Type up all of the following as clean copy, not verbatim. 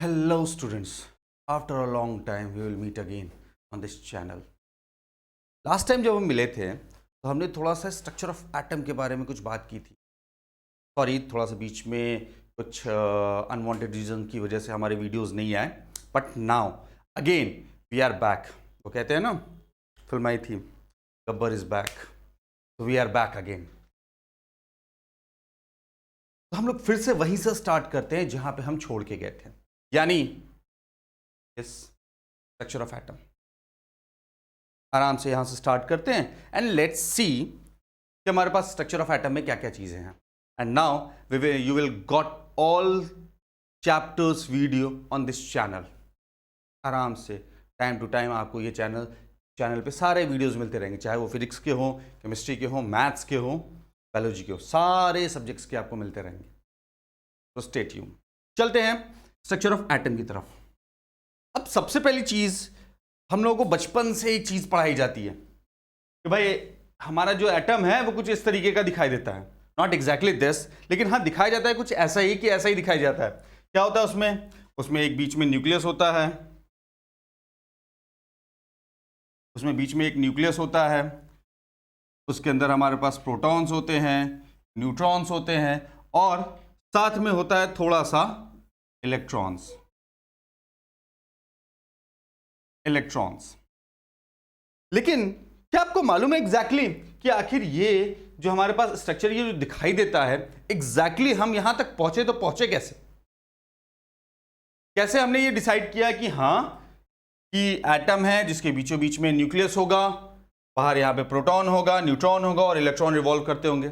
Hello students, after a long time we will meet again on this channel. Last time जब हम मिले थे तो हमने थोड़ा सा स्ट्रक्चर ऑफ एटम के बारे में कुछ बात की थी। सॉरी, थोड़ा सा बीच में कुछ अनवांटेड रीजन की वजह से हमारे वीडियोस नहीं आए, but now again we are back. वो कहते हैं ना, फिल्म आई थी गब्बर इज बैक, तो वी आर बैक अगेन। तो हम लोग फिर से वहीं से स्टार्ट करते हैं जहां पे हम छोड़ के गए थे, यानी इस स्ट्रक्चर ऑफ एटम। आराम से यहां से स्टार्ट करते हैं एंड लेट्स सी कि हमारे पास स्ट्रक्चर ऑफ एटम में क्या क्या चीजें हैं। And now you will got all chapters video on this channel. आराम से टाइम टू टाइम आपको ये चैनल पे सारे वीडियोस मिलते रहेंगे, चाहे वो फिजिक्स के हो, केमिस्ट्री के हो, मैथ्स के हो, बायोलॉजी के हो, सारे सब्जेक्ट्स के आपको मिलते रहेंगे। तो स्टे ट्यून्ड। चलते हैं स्ट्रक्चर ऑफ एटम की तरफ। अब सबसे पहली चीज, हम लोगों को बचपन से एक चीज पढ़ाई जाती है कि भाई हमारा जो एटम है वो कुछ इस तरीके का दिखाई देता है। नॉट एग्जैक्टली दिस, लेकिन हाँ दिखाया जाता है कुछ ऐसा ही, कि ऐसा ही दिखाई जाता है। क्या होता है उसमें एक बीच में न्यूक्लियस होता है, उसमें बीच में एक न्यूक्लियस होता है, उसके अंदर हमारे पास प्रोटॉन्स होते हैं, न्यूट्रॉन्स होते हैं, और साथ में होता है थोड़ा सा इलेक्ट्रॉन्स। लेकिन क्या आपको मालूम है एग्जैक्टली कि आखिर ये जो हमारे पास स्ट्रक्चर ये जो दिखाई देता है, एग्जैक्टली हम यहां तक पहुंचे तो पहुंचे कैसे? कैसे हमने ये डिसाइड किया कि हाँ कि एटम है जिसके बीचों बीच में न्यूक्लियस होगा, बाहर यहां पे प्रोटॉन होगा, न्यूट्रॉन होगा और इलेक्ट्रॉन रिवॉल्व करते होंगे।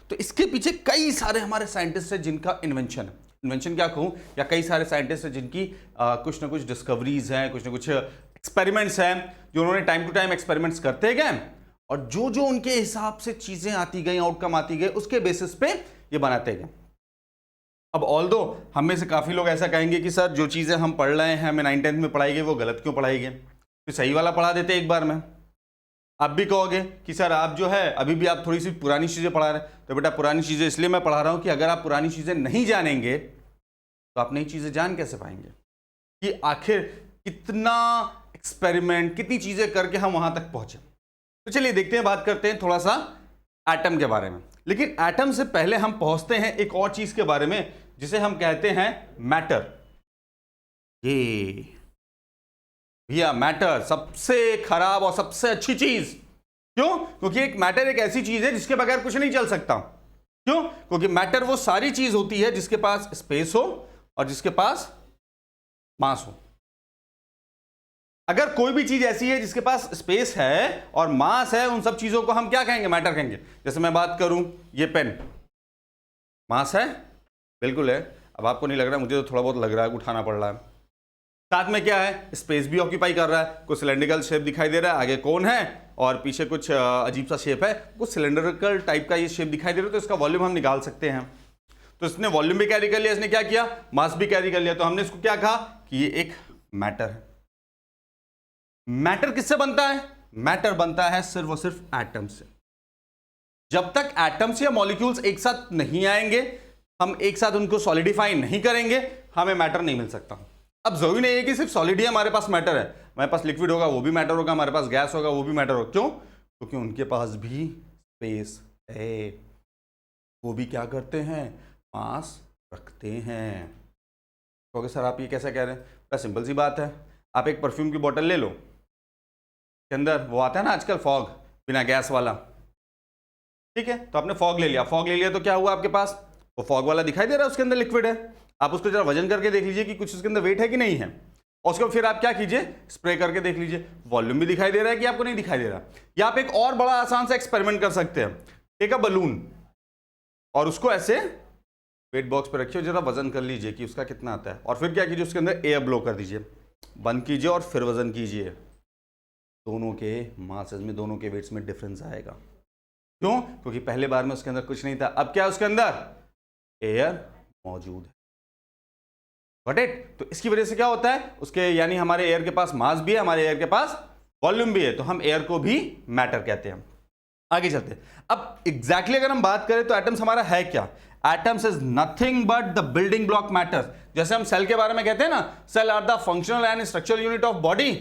तो इसके पीछे कई सारे हमारे साइंटिस्ट हैं जिनका इन्वेंशन क्या कहूं, या कई सारे साइंटिस्ट हैं जिनकी कुछ ना कुछ डिस्कवरीज हैं, कुछ ना कुछ एक्सपेरिमेंट्स हैं, जो उन्होंने टाइम टू टाइम एक्सपेरिमेंट्स करते गए और जो जो उनके हिसाब से चीजें आती गई, आउटकम आती गई, उसके बेसिस पे ये बनाते गए। अब ऑल्दो हम में से काफी लोग ऐसा कहेंगे कि सर जो चीजें हम पढ़ रहे हैं, हमें 9th 10th में पढ़ाई गई, वो गलत क्यों पढ़ाई गई, तो सही वाला पढ़ा देते एक बार में। आप भी कहोगे कि सर आप जो है अभी भी आप थोड़ी सी पुरानी चीजें पढ़ा रहे हैं। तो बेटा पुरानी चीजें इसलिए मैं पढ़ा रहा हूं कि अगर आप पुरानी चीजें नहीं जानेंगे तो आप नई चीजें जान कैसे पाएंगे, कि आखिर कितना एक्सपेरिमेंट, कितनी चीजें करके हम वहां तक पहुंचे। तो चलिए देखते हैं, बात करते हैं थोड़ा सा एटम के बारे में। लेकिन एटम से पहले हम पहुंचते हैं एक और चीज के बारे में जिसे हम कहते हैं मैटर। ये भैया मैटर सबसे खराब और सबसे अच्छी चीज। क्यों? क्योंकि एक मैटर एक ऐसी चीज है जिसके बगैर कुछ नहीं चल सकता। क्यों? क्योंकि मैटर वो सारी चीज होती है जिसके पास स्पेस हो और जिसके पास मास हो। अगर कोई भी चीज ऐसी है जिसके पास स्पेस है और मास है, उन सब चीजों को हम क्या कहेंगे? मैटर कहेंगे। जैसे मैं बात करूं, ये पेन मास है, बिल्कुल है। अब आपको नहीं लग रहा, मुझे तो थोड़ा बहुत लग रहा है, उठाना पड़ रहा है। साथ में क्या है? स्पेस भी ऑक्यूपाई कर रहा है। कुछ सिलेंड्रिकल शेप दिखाई दे रहा है, आगे कौन है और पीछे कुछ अजीब सा शेप है, कुछ सिलेंड्रिकल टाइप का ये शेप दिखाई दे रहा है, तो इसका वॉल्यूम हम निकाल सकते हैं। तो इसने वॉल्यूम भी कैरी कर लिया, इसने क्या किया? मास भी कैरी कर लिया। तो हमने इसको क्या कहा कि ये एक मैटर है। मैटर किससे बनता है? मैटर बनता है सिर्फ और सिर्फ एटम से। जब तक एटम्स या मॉलिक्यूल्स एक साथ नहीं आएंगे, हम एक साथ उनको सॉलिडिफाई नहीं करेंगे, हमें मैटर नहीं मिल सकता। अब जरूरी नहीं है कि सिर्फ सॉलिड ही हमारे पास मैटर है। हमारे पास लिक्विड होगा वो भी मैटर होगा, हमारे पास गैस होगा वो भी मैटर होगा। क्यों? क्योंकि उनके पास भी स्पेस है, वो भी क्या करते हैं? मास रखते हैं। तो सर आप ये कैसा कह रहे हैं? बड़ा सिंपल सी बात है। आप एक परफ्यूम की बोतल ले लो, के अंदर वो आता है ना आजकल फॉग, बिना गैस वाला, ठीक है? तो आपने फॉग ले लिया तो क्या हुआ आपके पास? वो फॉग वाला दिखाई दे रहा है, उसके अंदर लिक्विड है। आप उसको जरा वजन करके देख लीजिए कि कुछ उसके अंदर वेट है कि नहीं है, और उसको फिर आप क्या कीजिए? स्प्रे करके देख लीजिए, वॉल्यूम भी दिखाई दे रहा है कि आपको नहीं दिखाई दे रहा। या आप एक और बड़ा आसान सा एक्सपेरिमेंट कर सकते हैं। टेक अ बलून और उसको ऐसे वेट बॉक्स पे रखिए, जरा वजन कर लीजिए कि उसका कितना आता है, और फिर क्या कीजिए? उसके अंदर एयर ब्लो कर दीजिए, बंद कीजिए और फिर वजन कीजिए। दोनों के मासेस में, दोनों के वेट्स में डिफरेंस आएगा। क्यों? क्योंकि पहले बार में उसके अंदर कुछ नहीं था, अब क्या है उसके अंदर? एयर मौजूद है। Got it? तो इसकी वजह से क्या होता है उसके, यानी हमारे एयर के पास मास भी है, हमारे एयर के पास वॉल्यूम भी है, तो हम एयर को भी मैटर कहते हैं। आगे चलते हैं। अब एग्जैक्टली अगर हम बात करें तो एटम्स हमारा है क्या? Atoms is nothing but the building block matters. जैसे हम सेल के बारे में कहते हैं ना, cell are the functional and structural unit of body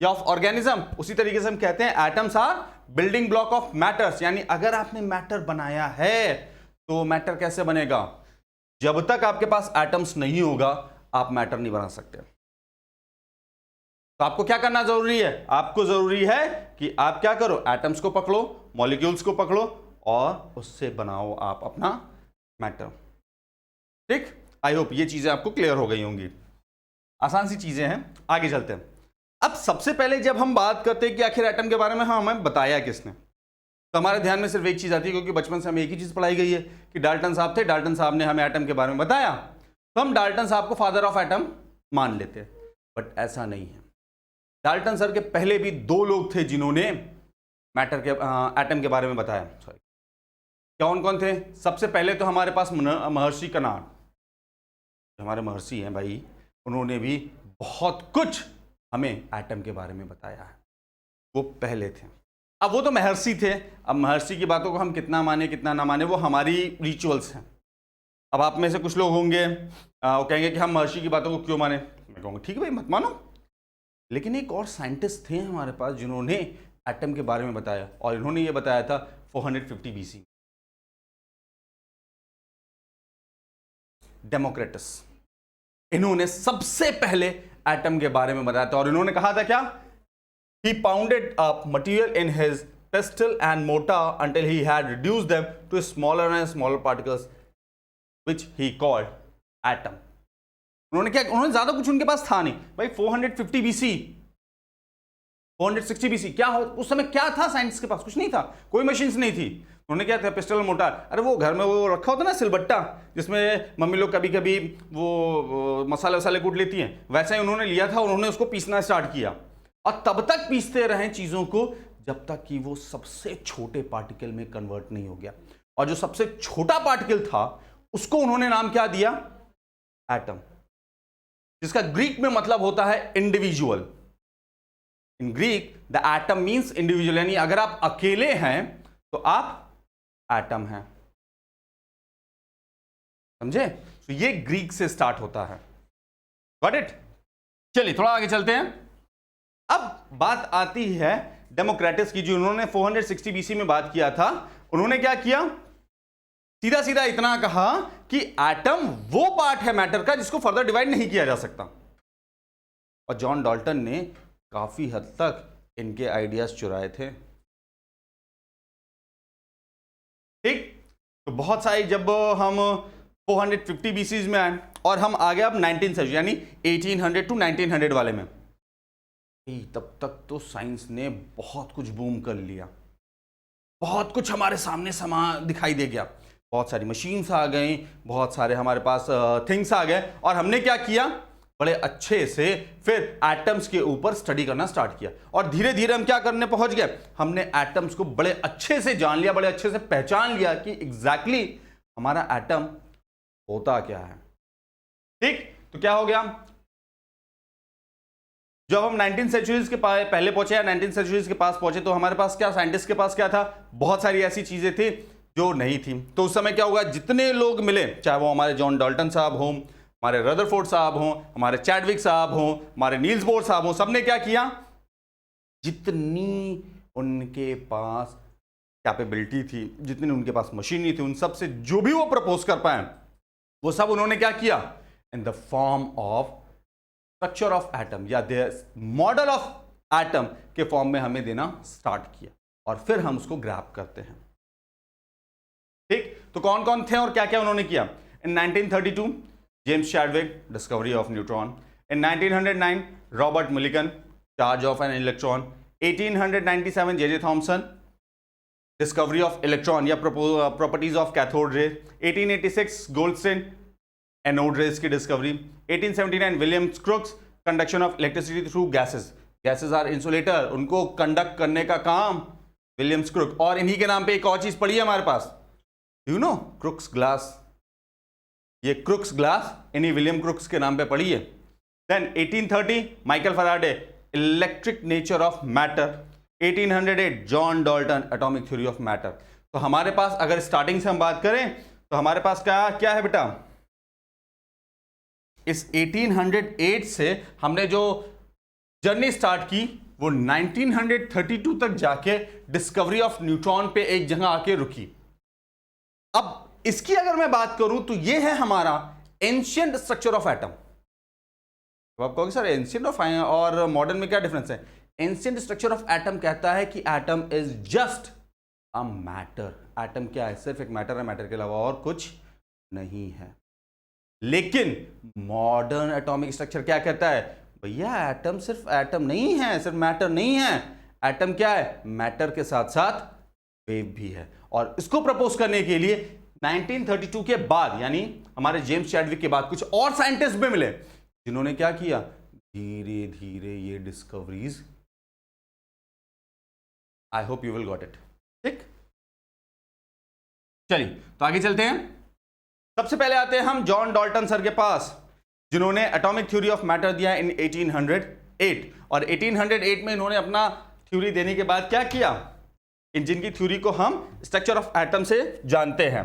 या ऑफ ऑर्गेनिज्म, उसी तरीके से हम कहते हैं atoms are building block of matters. यानी अगर आपने मैटर बनाया है तो मैटर कैसे बनेगा? जब तक आपके पास एटम्स नहीं होगा आप मैटर नहीं बना सकते। तो आपको क्या करना जरूरी है? आपको जरूरी है कि आप क्या करो, एटम्स को पकड़ो, मॉलिक्यूल्स को पकड़ो और उससे बनाओ आप अपना मैटर। ठीक, आई होप ये चीजें आपको क्लियर हो गई होंगी। आसान सी चीजें हैं, आगे चलते हैं। अब सबसे पहले जब हम बात करते हैं कि आखिर एटम के बारे में हमें बताया किसने, तो हमारे ध्यान में सिर्फ एक चीज आती है, क्योंकि बचपन से हमें एक ही चीज पढ़ाई गई है कि डाल्टन साहब थे, डाल्टन साहब ने हमें एटम के बारे में बताया, तो हम डाल्टन साहब को फादर ऑफ एटम मान लेते हैं। बट ऐसा नहीं है। डाल्टन सर के पहले भी 2 लोग थे जिन्होंने मैटर के एटम के बारे में बताया। सॉरी, कौन कौन थे? सबसे पहले तो हमारे पास महर्षि कणाद, हमारे महर्षि हैं भाई, उन्होंने भी बहुत कुछ हमें एटम के बारे में बताया है। वो पहले थे। अब वो तो महर्षि थे, अब महर्षि की बातों को हम कितना माने कितना ना माने वो हमारी रिचुअल्स हैं। अब आप में से कुछ लोग होंगे वो कहेंगे कि हम महर्षि की बातों को क्यों माने। मैं कहूँगा ठीक है भाई, मत मानो। लेकिन एक और साइंटिस्ट थे हमारे पास जिन्होंने एटम के बारे में बताया, और इन्होंने ये बताया था 450 BC। डेमोक्रेटस, इन्होंने सबसे पहले एटम के बारे में बताया था, और इन्होंने कहा था क्या? He pounded up material in his pestle and mortar until he had reduced them to smaller and smaller particles, which he called atom. उन्होंने क्या, उन्होंने ज्यादा कुछ उनके पास था नहीं भाई। 450 BC, 460 BC क्या हो, उस समय क्या था साइंस के पास? कुछ नहीं था, कोई मशीन्स नहीं थी। उन्होंने क्या था? Pistol motor. अरे वो घर में वो रखा होता ना सिलबट्टा, जिसमें मम्मी लोग कभी कभी वो मसाले वसाले कूट लेती हैं, वैसा ही उन्होंने लिया था। उन्होंने उसको पीसना स्टार्ट किया और तब तक पीसते रहे चीजों को जब तक कि वो सबसे छोटे पार्टिकल में कन्वर्ट नहीं हो गया। और जो सबसे छोटा पार्टिकल था उसको उन्होंने नाम क्या दिया? एटम, जिसका ग्रीक में मतलब होता है individual. In Greek the atom means individual, यानी अगर आप अकेले हैं तो आप एटम हैं। समझे? तो ये ग्रीक से स्टार्ट होता है। Got it? चलिए थोड़ा आगे चलते हैं। अब बात आती है डेमोक्रेटस की, जो उन्होंने 460 BC में बात किया था। उन्होंने क्या किया? सीधा सीधा इतना कहा कि एटम वो पार्ट है मैटर का जिसको फर्दर डिवाइड नहीं किया जा सकता। और जॉन डाल्टन ने काफी हद तक इनके आइडियाज चुराए थे। ठीक, तो बहुत सारी, जब हम 450 BC में आए और हम आ गए अब 19th सेंचुरी यानी 1800 to 1900 वाले में, तब तक तो साइंस ने बहुत कुछ बूम कर लिया, बहुत कुछ हमारे सामने दिखाई दे गया। बहुत सारी मशीन्स आ गई, बहुत सारे हमारे पास थिंग्स आ गए, और हमने क्या किया? बड़े अच्छे से फिर एटम्स के ऊपर स्टडी करना स्टार्ट किया। और धीरे धीरे हम क्या करने पहुंच गए? हमने एटम्स को बड़े अच्छे से जान लिया, बड़े अच्छे से पहचान लिया कि एग्जैक्टली हमारा एटम होता क्या है। ठीक, तो क्या हो गया? जब हम 19th सेंचुरीज के पहले पहुंचे या 19th सेंचुरीज के पास पहुंचे तो हमारे पास क्या, साइंटिस्ट के पास क्या था? बहुत सारी ऐसी चीजें थी जो नहीं थी। तो उस समय क्या होगा? जितने लोग मिले, चाहे वो हमारे जॉन डाल्टन साहब हों, हमारे रदरफोर्ड साहब हों, हमारे चैडविक साहब हों, हमारे नील्स बोर साहब हों, सबने क्या किया? जितनी उनके पास कैपेबिलिटी थी, जितनी उनके पास मशीनरी थी, उन सब से जो भी वो प्रपोज कर पाए वो सब उन्होंने क्या किया? इन the form of structure of atom या मॉडल ऑफ एटम के फॉर्म में हमें देना स्टार्ट किया, और फिर हम उसको ग्रैब करते हैं। ठीक, तो कौन कौन थे और क्या क्या उन्होंने किया? In 1932 James Chadwick, discovery of neutron. In 1909 Robert Millikan, charge of an electron. 1897 J Thomson, discovery of electron या properties of cathode ray. 1886 Goldstein, anode rays की discovery. 1879 William Crookes, conduction of electricity through gases. Gases are insulator, उनको conduct करने का काम Williams crook. और इन्हीं के नाम पे एक और चीज पड़ी है हमारे पास, यू नो, क्रुक्स ग्लास। ये क्रुक्स ग्लास इन्हीं विलियम क्रुक्स के नाम पे पड़ी है। Then 1830 Michael Faraday, electric nature of matter. 1808 John Dalton, atomic theory of matter. तो हमारे पास अगर स्टार्टिंग से हम बात करें तो हमारे पास क्या क्या है बेटा, इस 1808 से हमने जो जर्नी स्टार्ट की वो 1932 तक जाके डिस्कवरी ऑफ न्यूट्रॉन पे एक जगह आके रुकी। अब इसकी अगर मैं बात करूं तो ये है हमारा एंशिएंट स्ट्रक्चर ऑफ एटम। तो आप कहोगे सर एंशिएंट और मॉडर्न में क्या डिफरेंस है? एंशिएंट स्ट्रक्चर ऑफ एटम कहता है कि atom is just a matter. Atom क्या है? सिर्फ एक मैटर है, मैटर के अलावा और कुछ नहीं है। लेकिन मॉडर्न एटॉमिक स्ट्रक्चर क्या कहता है? भैया एटम सिर्फ एटम नहीं है, सिर्फ मैटर नहीं है। एटम क्या है? मैटर के साथ साथ वेव भी है। और इसको प्रपोज करने के लिए 1932 के बाद, यानी हमारे जेम्स चैडविक के बाद, कुछ और साइंटिस्ट भी मिले जिन्होंने क्या किया, धीरे धीरे ये discoveries. I hope you will got it. ठीक, चलिए तो आगे चलते हैं। सबसे पहले आते हैं हम जॉन डाल्टन सर के पास, जिन्होंने एटॉमिक थ्योरी ऑफ मैटर दिया इन 1808। और 1808 में इन्होंने अपना थ्योरी देने के बाद क्या किया, जिनकी थ्योरी को हम स्ट्रक्चर ऑफ एटम से जानते हैं,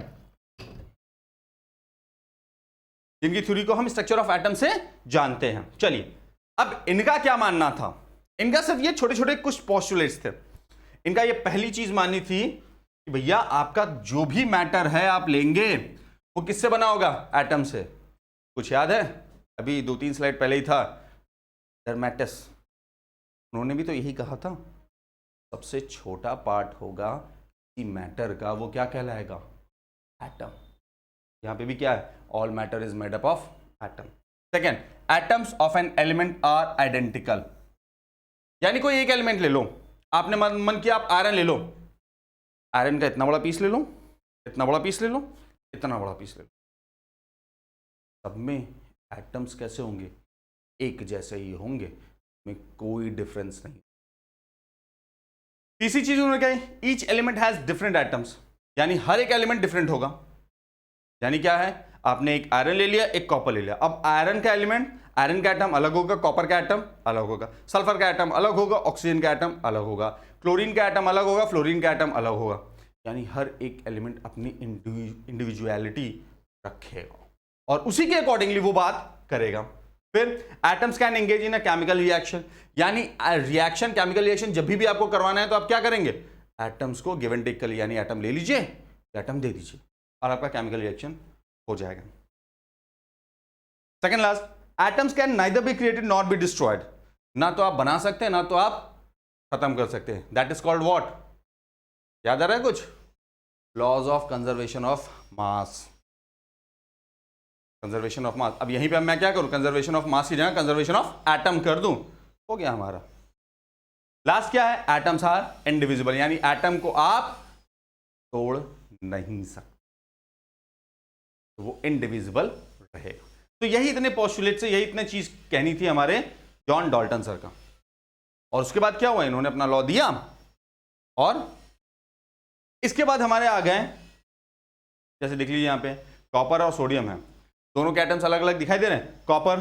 जिनकी थ्योरी को हम स्ट्रक्चर ऑफ एटम से जानते हैं। चलिए अब इनका क्या मानना था? इनका सिर्फ ये छोटे छोटे कुछ पोस्टुलेट्स थे। इनका ये पहली चीज माननी थी कि भैया आपका जो भी मैटर है आप लेंगे वो किससे बना होगा? एटम से। कुछ याद है? अभी 2-3 स्लाइड पहले ही था डर्मेटस, उन्होंने भी तो यही कहा था, सबसे छोटा पार्ट होगा कि मैटर का, वो क्या कहलाएगा? एटम। यहां पे भी क्या है? All matter is made up of atom. Second, atoms of an element are identical. यानी कोई एक एलिमेंट ले लो, आपने मन किया आप आयरन ले लो, आयरन का इतना बड़ा पीस ले लो, इतना बड़ा पीस ले लो, इतना बड़ा पीस ले लो, सब में एटम्स कैसे होंगे? एक जैसे ही होंगे, में कोई डिफरेंस नहीं। तीसरी चीज उन्होंने कही, each element has different atoms, यानी हर एक एलिमेंट डिफरेंट होगा। यानी क्या है, आपने एक आयरन ले लिया, एक कॉपर ले लिया, अब आयरन का एलिमेंट, आयरन का एटम अलग होगा, कॉपर का एटम अलग होगा, सल्फर का एटम अलग होगा, ऑक्सीजन का एटम अलग होगा, क्लोरीन का एटम अलग होगा, फ्लोरीन का एटम अलग होगा। यानी हर एक एलिमेंट अपनी इंडिविजुअलिटी रखेगा और उसी के अकॉर्डिंगली वो बात करेगा। फिर atoms can engage in a chemical reaction, यानी रिएक्शन, केमिकल रिएक्शन जब भी आपको करवाना है तो आप क्या करेंगे? एटम्स को गिव एंड टेक कर, यानी एटम ले लीजिए, एटम दे दीजिए और आपका केमिकल रिएक्शन हो जाएगा। Second last, atoms can neither be created not be destroyed. ना तो आप बना सकते हैं ना तो आप खत्म कर सकते हैं। That is called what? याद आ रहा है कुछ? Laws of conservation of mass. Conservation of mass. अब यहीं पे मैं क्या करूं? कंजर्वेशन ऑफ मास की जगह कंजर्वेशन ऑफ एटम कर दूं, हो गया हमारा। लास्ट क्या है? एटम्स आर इंडिविजिबल, यानी एटम को आप तोड़ नहीं सकते, तो वो इंडिविजिबल रहेगा। तो यही इतने पोस्टुलेट से, यही इतने चीज कहनी थी हमारे जॉन डाल्टन सर का। और उसके बाद क्या हुआ? इन्होंने अपना लॉ दिया और इसके बाद हमारे आ गए, जैसे देख लीजिए यहां पे कॉपर और सोडियम है, दोनों के एटम्स अलग अलग दिखाई दे रहे हैं। कॉपर,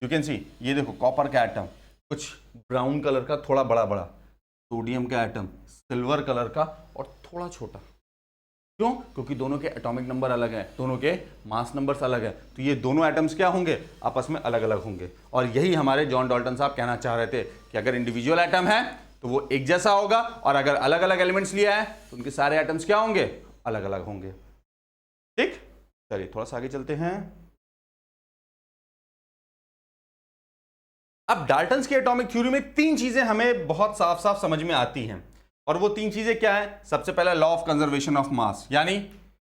यू कैन सी, ये देखो कॉपर का एटम कुछ ब्राउन कलर का, थोड़ा बड़ा बड़ा। सोडियम का एटम सिल्वर कलर का और थोड़ा छोटा। क्यों? क्योंकि दोनों के एटॉमिक नंबर अलग हैं, दोनों के मास नंबर्स अलग हैं, तो ये दोनों एटम्स क्या होंगे? आपस में अलग अलग होंगे। और यही हमारे जॉन डाल्टन साहब कहना चाह रहे थे कि अगर इंडिविजुअल एटम है तो वो एक जैसा होगा, और अगर अलग अलग एलिमेंट्स लिया है तो उनके सारे एटम्स क्या होंगे? अलग अलग होंगे। ठीक, चलिए थोड़ा सा आगे चलते हैं। अब डाल्टन्स की एटॉमिक थ्योरी में 3 चीजें हमें बहुत साफ साफ समझ में आती हैं, और वो 3 चीजें क्या है? सबसे पहला law of conservation of mass, यानी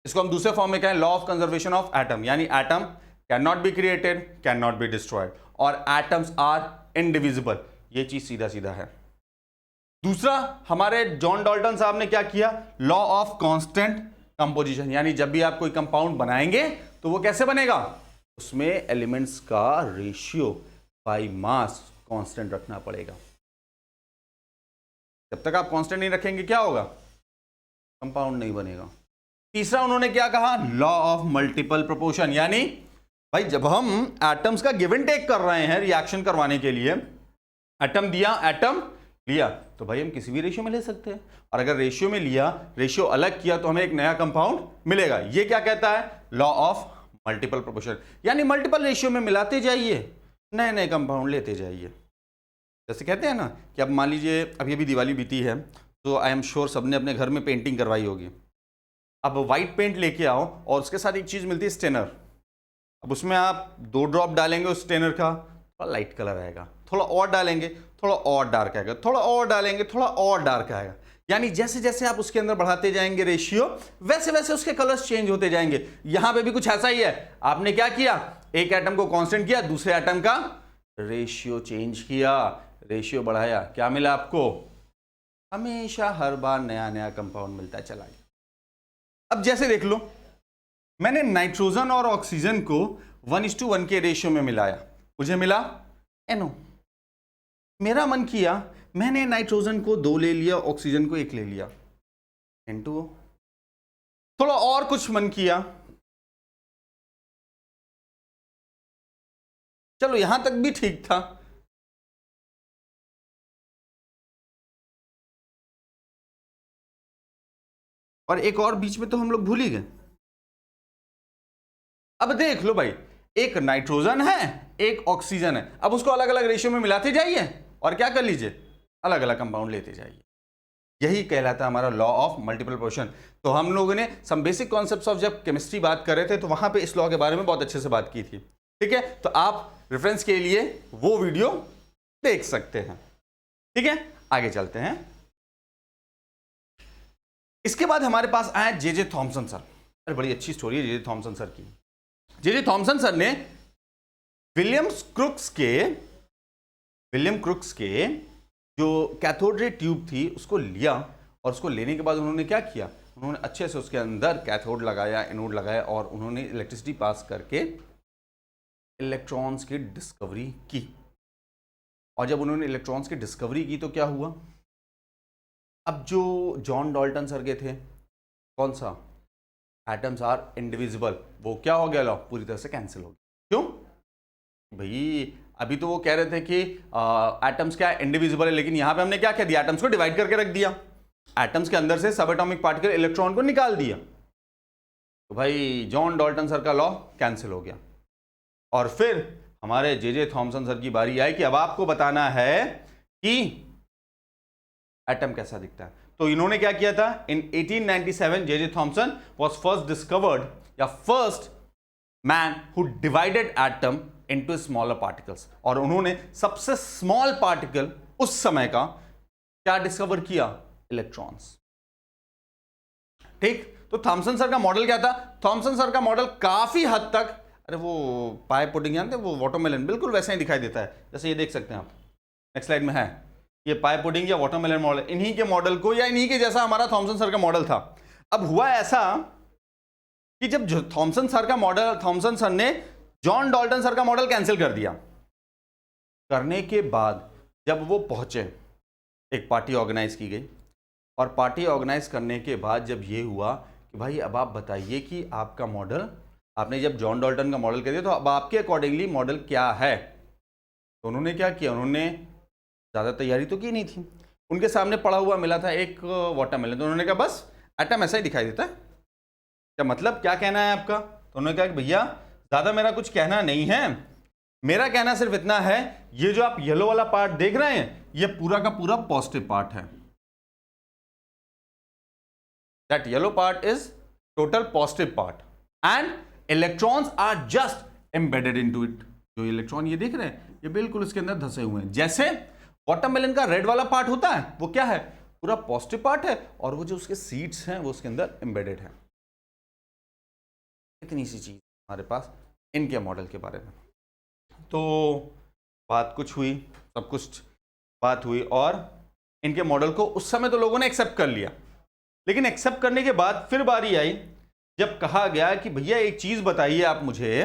इसको हम दूसरे फॉर्म में कहें law of conservation of atom, यानी atom can not be created, can not be destroyed, और एटम्स आर इनडिविजिबल। ये चीज सीधा सीधा है। दूसरा, हमारे जॉन डाल्टन साहब ने क्या किया? लॉ ऑफ कांस्टेंट कंपोजिशन, यानी जब भी आप कोई कंपाउंड बनाएंगे तो वो कैसे बनेगा? उसमें एलिमेंट्स का रेशियो बाय मास कांस्टेंट रखना पड़ेगा। जब तक आप कांस्टेंट नहीं रखेंगे क्या होगा? कंपाउंड नहीं बनेगा। तीसरा उन्होंने क्या कहा? लॉ ऑफ मल्टीपल प्रोपोर्शन, यानी भाई जब हम एटम्स का गिव एंड टेक कर रहे हैं रिएक्शन करवाने के लिए, एटम दिया, एटम लिया तो भाई हम किसी भी रेशियो में ले सकते हैं, और अगर रेशियो में लिया, रेशियो अलग किया तो हमें एक नया कंपाउंड मिलेगा। ये क्या कहता है? लॉ ऑफ मल्टीपल प्रोपोर्शन, यानी मल्टीपल रेशियो में मिलाते जाइए, नए नए कंपाउंड लेते जाइए। जैसे कहते हैं ना कि अब मान लीजिए अभी अभी दिवाली बीती है, तो आई एम श्योर सबने अपने घर में पेंटिंग करवाई होगी। अब वाइट पेंट लेके आओ और उसके साथ एक चीज़ मिलती है स्टेनर। अब उसमें आप 2 ड्रॉप डालेंगे उस स्टेनर का, थोड़ा लाइट कलर आएगा, थोड़ा और डालेंगे थोड़ा और डार्क आएगा, थोड़ा और डालेंगे थोड़ा और डार्क आएगा। यानी जैसे जैसे आप उसके अंदर बढ़ाते जाएंगे रेशियो, वैसे वैसे उसके कलर्स चेंज होते जाएंगे। यहां पे भी कुछ ऐसा ही है। आपने क्या किया? एक एटम को कांस्टेंट किया, दूसरे एटम का रेशियो चेंज किया, रेशियो बढ़ाया, क्या मिला आपको? हमेशा हर बार नया नया कंपाउंड मिलता चला गया। अब जैसे देख लो, मैंने नाइट्रोजन और ऑक्सीजन को 1:1 के रेशियो में मिलाया, मुझे मिला NO। मेरा मन किया, मैंने नाइट्रोजन को 2 ले लिया, ऑक्सीजन को 1 ले लिया, N2O। थोड़ा और कुछ मन किया, चलो यहां तक भी ठीक था। और एक और बीच में तो हम लोग भूल ही गए। अब देख लो भाई, एक नाइट्रोजन है, एक ऑक्सीजन है, अब उसको अलग अलग रेशियो में मिलाते जाइए और क्या कर लीजिए, अलग अलग कंपाउंड लेते जाइए। यही कहलाता है हमारा लॉ ऑफ मल्टीपल प्रोपोर्शन। तो हम लोगों ने सम बेसिक कॉन्सेप्ट्स ऑफ जब केमिस्ट्री बात कर रहे थे तो वहां पे इस लॉ के बारे में बहुत अच्छे से बात की थी। ठीक है, तो आप रेफरेंस के लिए वो वीडियो देख सकते हैं। ठीक है, आगे चलते हैं। इसके बाद हमारे पास आए जे थॉमसन सर। अरे बड़ी अच्छी स्टोरी है जे थॉमसन सर की। जे थॉमसन सर ने विलियम क्रुक्स के जो कैथोड रे ट्यूब थी उसको लिया, और उसको लेने के बाद उन्होंने क्या किया, उन्होंने अच्छे से उसके अंदर कैथोड लगाया, एनोड लगाया, और उन्होंने इलेक्ट्रिसिटी पास करके इलेक्ट्रॉन्स की डिस्कवरी की। और जब उन्होंने इलेक्ट्रॉन्स की डिस्कवरी की तो क्या हुआ, अब जो जॉन डाल्टन सर के थे, कौन सा, एटम्स आर इंडिविजिबल, वो क्या हो गया, लॉ पूरी तरह से कैंसिल हो गया। क्यों भाई? अभी तो वो कह रहे थे कि एटम्स क्या इंडिविजिबल है, लेकिन यहां पे हमने क्या कह दिया, एटम्स को डिवाइड करके रख दिया, एटम्स के अंदर से सब एटॉमिक पार्टिकल इलेक्ट्रॉन को निकाल दिया, तो भाई जॉन डाल्टन सर का लॉ कैंसिल हो गया। और फिर हमारे जे थॉमसन सर की बारी आई कि अब आपको बताना है कि एटम कैसा दिखता है। तो इन्होंने क्या किया था, in 1897 J Thomson was first discovered, या first man who divided atom into smaller particles. और उन्होंने सबसे स्मॉल पार्टिकल उस समय का क्या डिस्कवर किया, इलेक्ट्रॉन्स। ठीक, तो थॉमसन सर का मॉडल क्या था, थॉमसन सर का मॉडल काफी हद तक, अरे वो पाई पुडिंग जानते हैं, वो वाटरमेलन बिल्कुल वैसा ही दिखाई देता है, जैसे ये देख सकते हैं आप, नेक्स्ट स्लाइड में है ये पाई पुडिंग या वाटरमेलन मॉडल, इन्हीं के मॉडल को या इन्हीं के जैसा हमारा थॉमसन सर का मॉडल था। अब हुआ ऐसा कि जब थॉमसन सर ने जॉन डाल्टन सर का मॉडल कैंसिल कर दिया, करने के बाद जब वो पहुंचे, एक पार्टी ऑर्गेनाइज की गई, और पार्टी ऑर्गेनाइज करने के बाद जब ये हुआ कि भाई अब आप बताइए कि आपका मॉडल, आपने जब जॉन डाल्टन का मॉडल कर दिया तो अब आपके अकॉर्डिंगली मॉडल क्या है। तो उन्होंने क्या किया, उन्होंने ज़्यादा तैयारी तो की नहीं थी, उनके सामने पड़ा हुआ मिला था एक वाटरमेलन, तो उन्होंने कहा बस एटम ऐसा ही दिखाई देता है, क्या मतलब, क्या कहना है आपका। तो उन्होंने कहा कि भैया ज़्यादा मेरा कुछ कहना नहीं है, मेरा कहना सिर्फ इतना है, ये जो आप येलो वाला पार्ट देख रहे हैं ये पूरा का पूरा पॉजिटिव पार्ट है, that yellow part is total positive part, and electrons are just embedded into it. जो इलेक्ट्रॉन ये देख रहे हैं ये बिल्कुल इसके अंदर धसे हुए हैं, जैसे वाटरमेलन का रेड वाला पार्ट होता है वो क्या है, पूरा पॉजिटिव पार्ट है, और वो जो उसके सीड्स हैं वो उसके अंदर एम्बेडेड है। इतनी सी चीज हमारे पास इनके मॉडल के बारे में। तो बात कुछ हुई, सब कुछ बात हुई, और इनके मॉडल को उस समय तो लोगों ने एक्सेप्ट कर लिया, लेकिन एक्सेप्ट करने के बाद फिर बारी आई जब कहा गया कि भैया एक चीज बताइए आप मुझे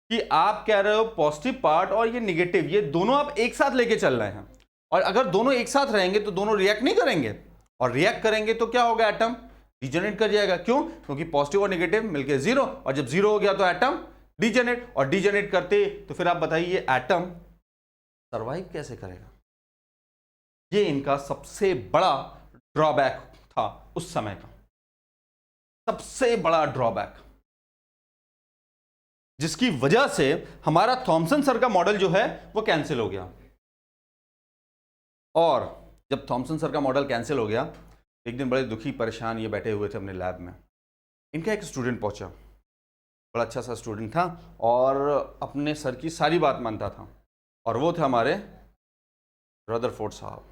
कि आप कह रहे हो पॉजिटिव पार्ट और ये निगेटिव, ये दोनों आप एक साथ लेके चल रहे हैं, और अगर दोनों एक साथ रहेंगे तो दोनों रिएक्ट नहीं करेंगे, और रिएक्ट करेंगे तो क्या होगा, एटम डिजेनरेट कर जाएगा। क्यों, क्योंकि पॉजिटिव और नेगेटिव मिलके जीरो, और जब जीरो हो गया तो एटम डिजेनरेट, और डिजेनरेट करते तो फिर आप बताइए एटम सरवाइव कैसे करेगा। ये इनका सबसे बड़ा ड्रॉबैक था उस समय का, सबसे बड़ा ड्रॉबैक, जिसकी वजह से हमारा थॉमसन सर का मॉडल जो है वो कैंसिल हो गया। और जब थॉमसन सर का मॉडल कैंसिल हो गया, एक दिन बड़े दुखी परेशान ये बैठे हुए थे अपने लैब में। इनका एक स्टूडेंट पहुंचा, बड़ा अच्छा सा स्टूडेंट था और अपने सर की सारी बात मानता था, और वो थे हमारे रदरफोर्ड साहब।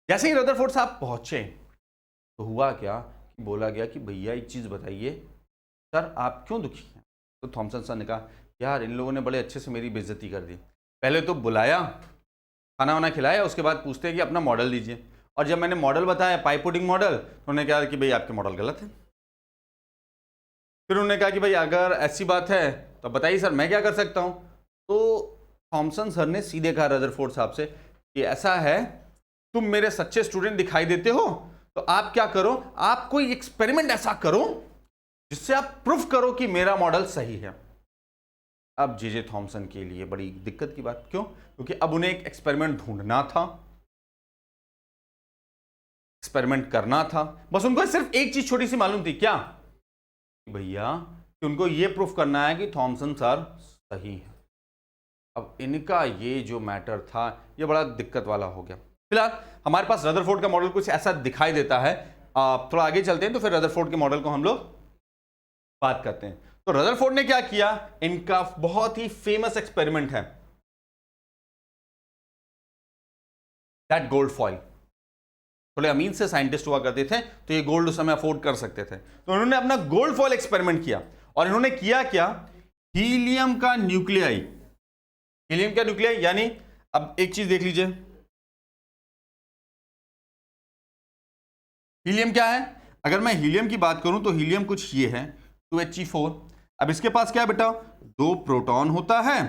जैसे ही रदरफोर्ड साहब पहुंचे तो हुआ क्या, बोला गया कि भैया एक चीज़ बताइए सर, आप क्यों दुखी हैं? तो थॉमसन सर ने कहा, यार इन लोगों ने बड़े अच्छे से मेरी बेइज्जती कर दी। पहले तो बुलाया, खाना वाना खिलाया, उसके बाद पूछते हैं कि अपना मॉडल दीजिए। और जब मैंने मॉडल बताया, पाइप पुडिंग मॉडल, तो उन्होंने कहा कि भाई आपके मॉडल गलत है। फिर उन्होंने कहा कि भाई अगर ऐसी बात है तो बताइए सर, मैं क्या कर सकता हूँ? तो थॉमसन सर ने सीधे कहा रदरफोर्ड साहब से कि ऐसा है, तुम मेरे सच्चे स्टूडेंट दिखाई देते हो, तो आप क्या करो, आप कोई एक्सपेरिमेंट ऐसा करो जिससे आप प्रूफ करो कि मेरा मॉडल सही है। अब जे थॉमसन के लिए बड़ी दिक्कत की बात, क्यों? क्योंकि अब उन्हें एक एक्सपेरिमेंट ढूंढना था, एक्सपेरिमेंट करना था। बस उनको सिर्फ एक चीज छोटी सी मालूम थी, क्या? भैया कि उनको यह प्रूफ करना है कि थॉमसन सर सही है। अब इनका ये जो मैटर था ये बड़ा दिक्कत वाला हो गया। फिलहाल हमारे पास रदरफोर्ड का मॉडल कुछ ऐसा दिखाई देता है। आप थोड़ा आगे चलते हैं तो फिर रदरफोर्ड के मॉडल को हम लोग बात करते हैं। तो रदरफोर्ड ने क्या किया, इनका बहुत ही फेमस एक्सपेरिमेंट है दैट गोल्ड फॉइल। थोड़े अमीर से साइंटिस्ट हुआ करते थे तो ये गोल्ड उस समय अफोर्ड कर सकते थे, तो उन्होंने अपना गोल्ड फॉइल एक्सपेरिमेंट किया। और इन्होंने किया क्या, हीलियम का न्यूक्लियाई, हीलियम का न्यूक्लियाई यानी, अब एक चीज देख लीजिए, हीलियम क्या है? अगर मैं हीलियम की बात करूं तो हीलियम कुछ ये है 2He4। अब इसके पास क्या है बेटा, 2 प्रोटॉन होता है,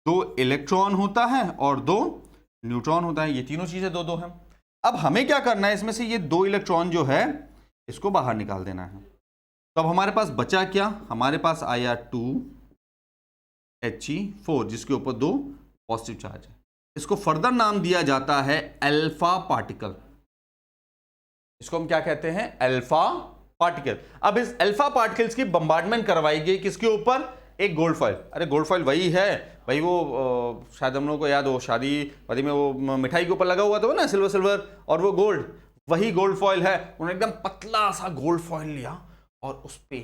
2 इलेक्ट्रॉन होता है और 2 न्यूट्रॉन होता है। ये तीनों चीजें 2-2 हैं। अब हमें क्या करना है, इसमें से ये 2 इलेक्ट्रॉन जो है इसको बाहर निकाल देना है। तो अब हमारे पास बचा क्या, हमारे पास आया 2He4 जिसके ऊपर 2 पॉजिटिव चार्ज है। इसको फर्दर नाम दिया जाता है अल्फा पार्टिकल। इसको हम क्या कहते हैं, अल्फा पार्टिकल। अब इस अल्फा पार्टिकल्स की बम्बार्डमेंट करवाई गई किसके ऊपर, एक गोल्ड फॉइल। अरे गोल्ड फॉइल वही है भाई, वो शायद हम लोगों को याद हो, शादी वादी में वो मिठाई के ऊपर लगा हुआ था वो ना, सिल्वर सिल्वर, और वो गोल्ड, वही गोल्ड फॉइल है। उन्होंने एकदम पतला सा गोल्ड फॉइल लिया और उस पे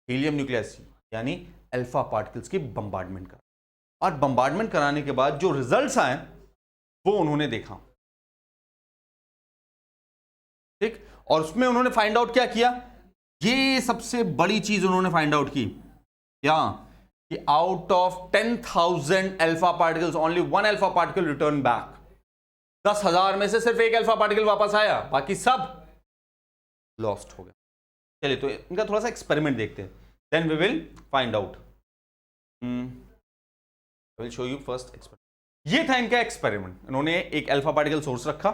हीलियम न्यूक्लियस यानी अल्फा पार्टिकल्स की बम्बार्डमेंट करा। और बम्बार्डमेंट कराने के बाद जो रिजल्ट्स आए वो उन्होंने देखा, ठीक। और उसमें उन्होंने फाइंड आउट क्या किया, ये सबसे बड़ी चीज उन्होंने फाइंड आउट की, क्या कि out of 10,000 alpha particles only 1 alpha particle return back. 10,000 में से सिर्फ एक अल्फा पार्टिकल वापस आया, बाकी सब लॉस्ट हो गया। चलिए तो इनका थोड़ा सा एक्सपेरिमेंट देखते हैं, then we will find out. I will show you first experiment. ये था इनका एक्सपेरिमेंट। इन्होंने एक अल्फा पार्टिकल सोर्स रखा,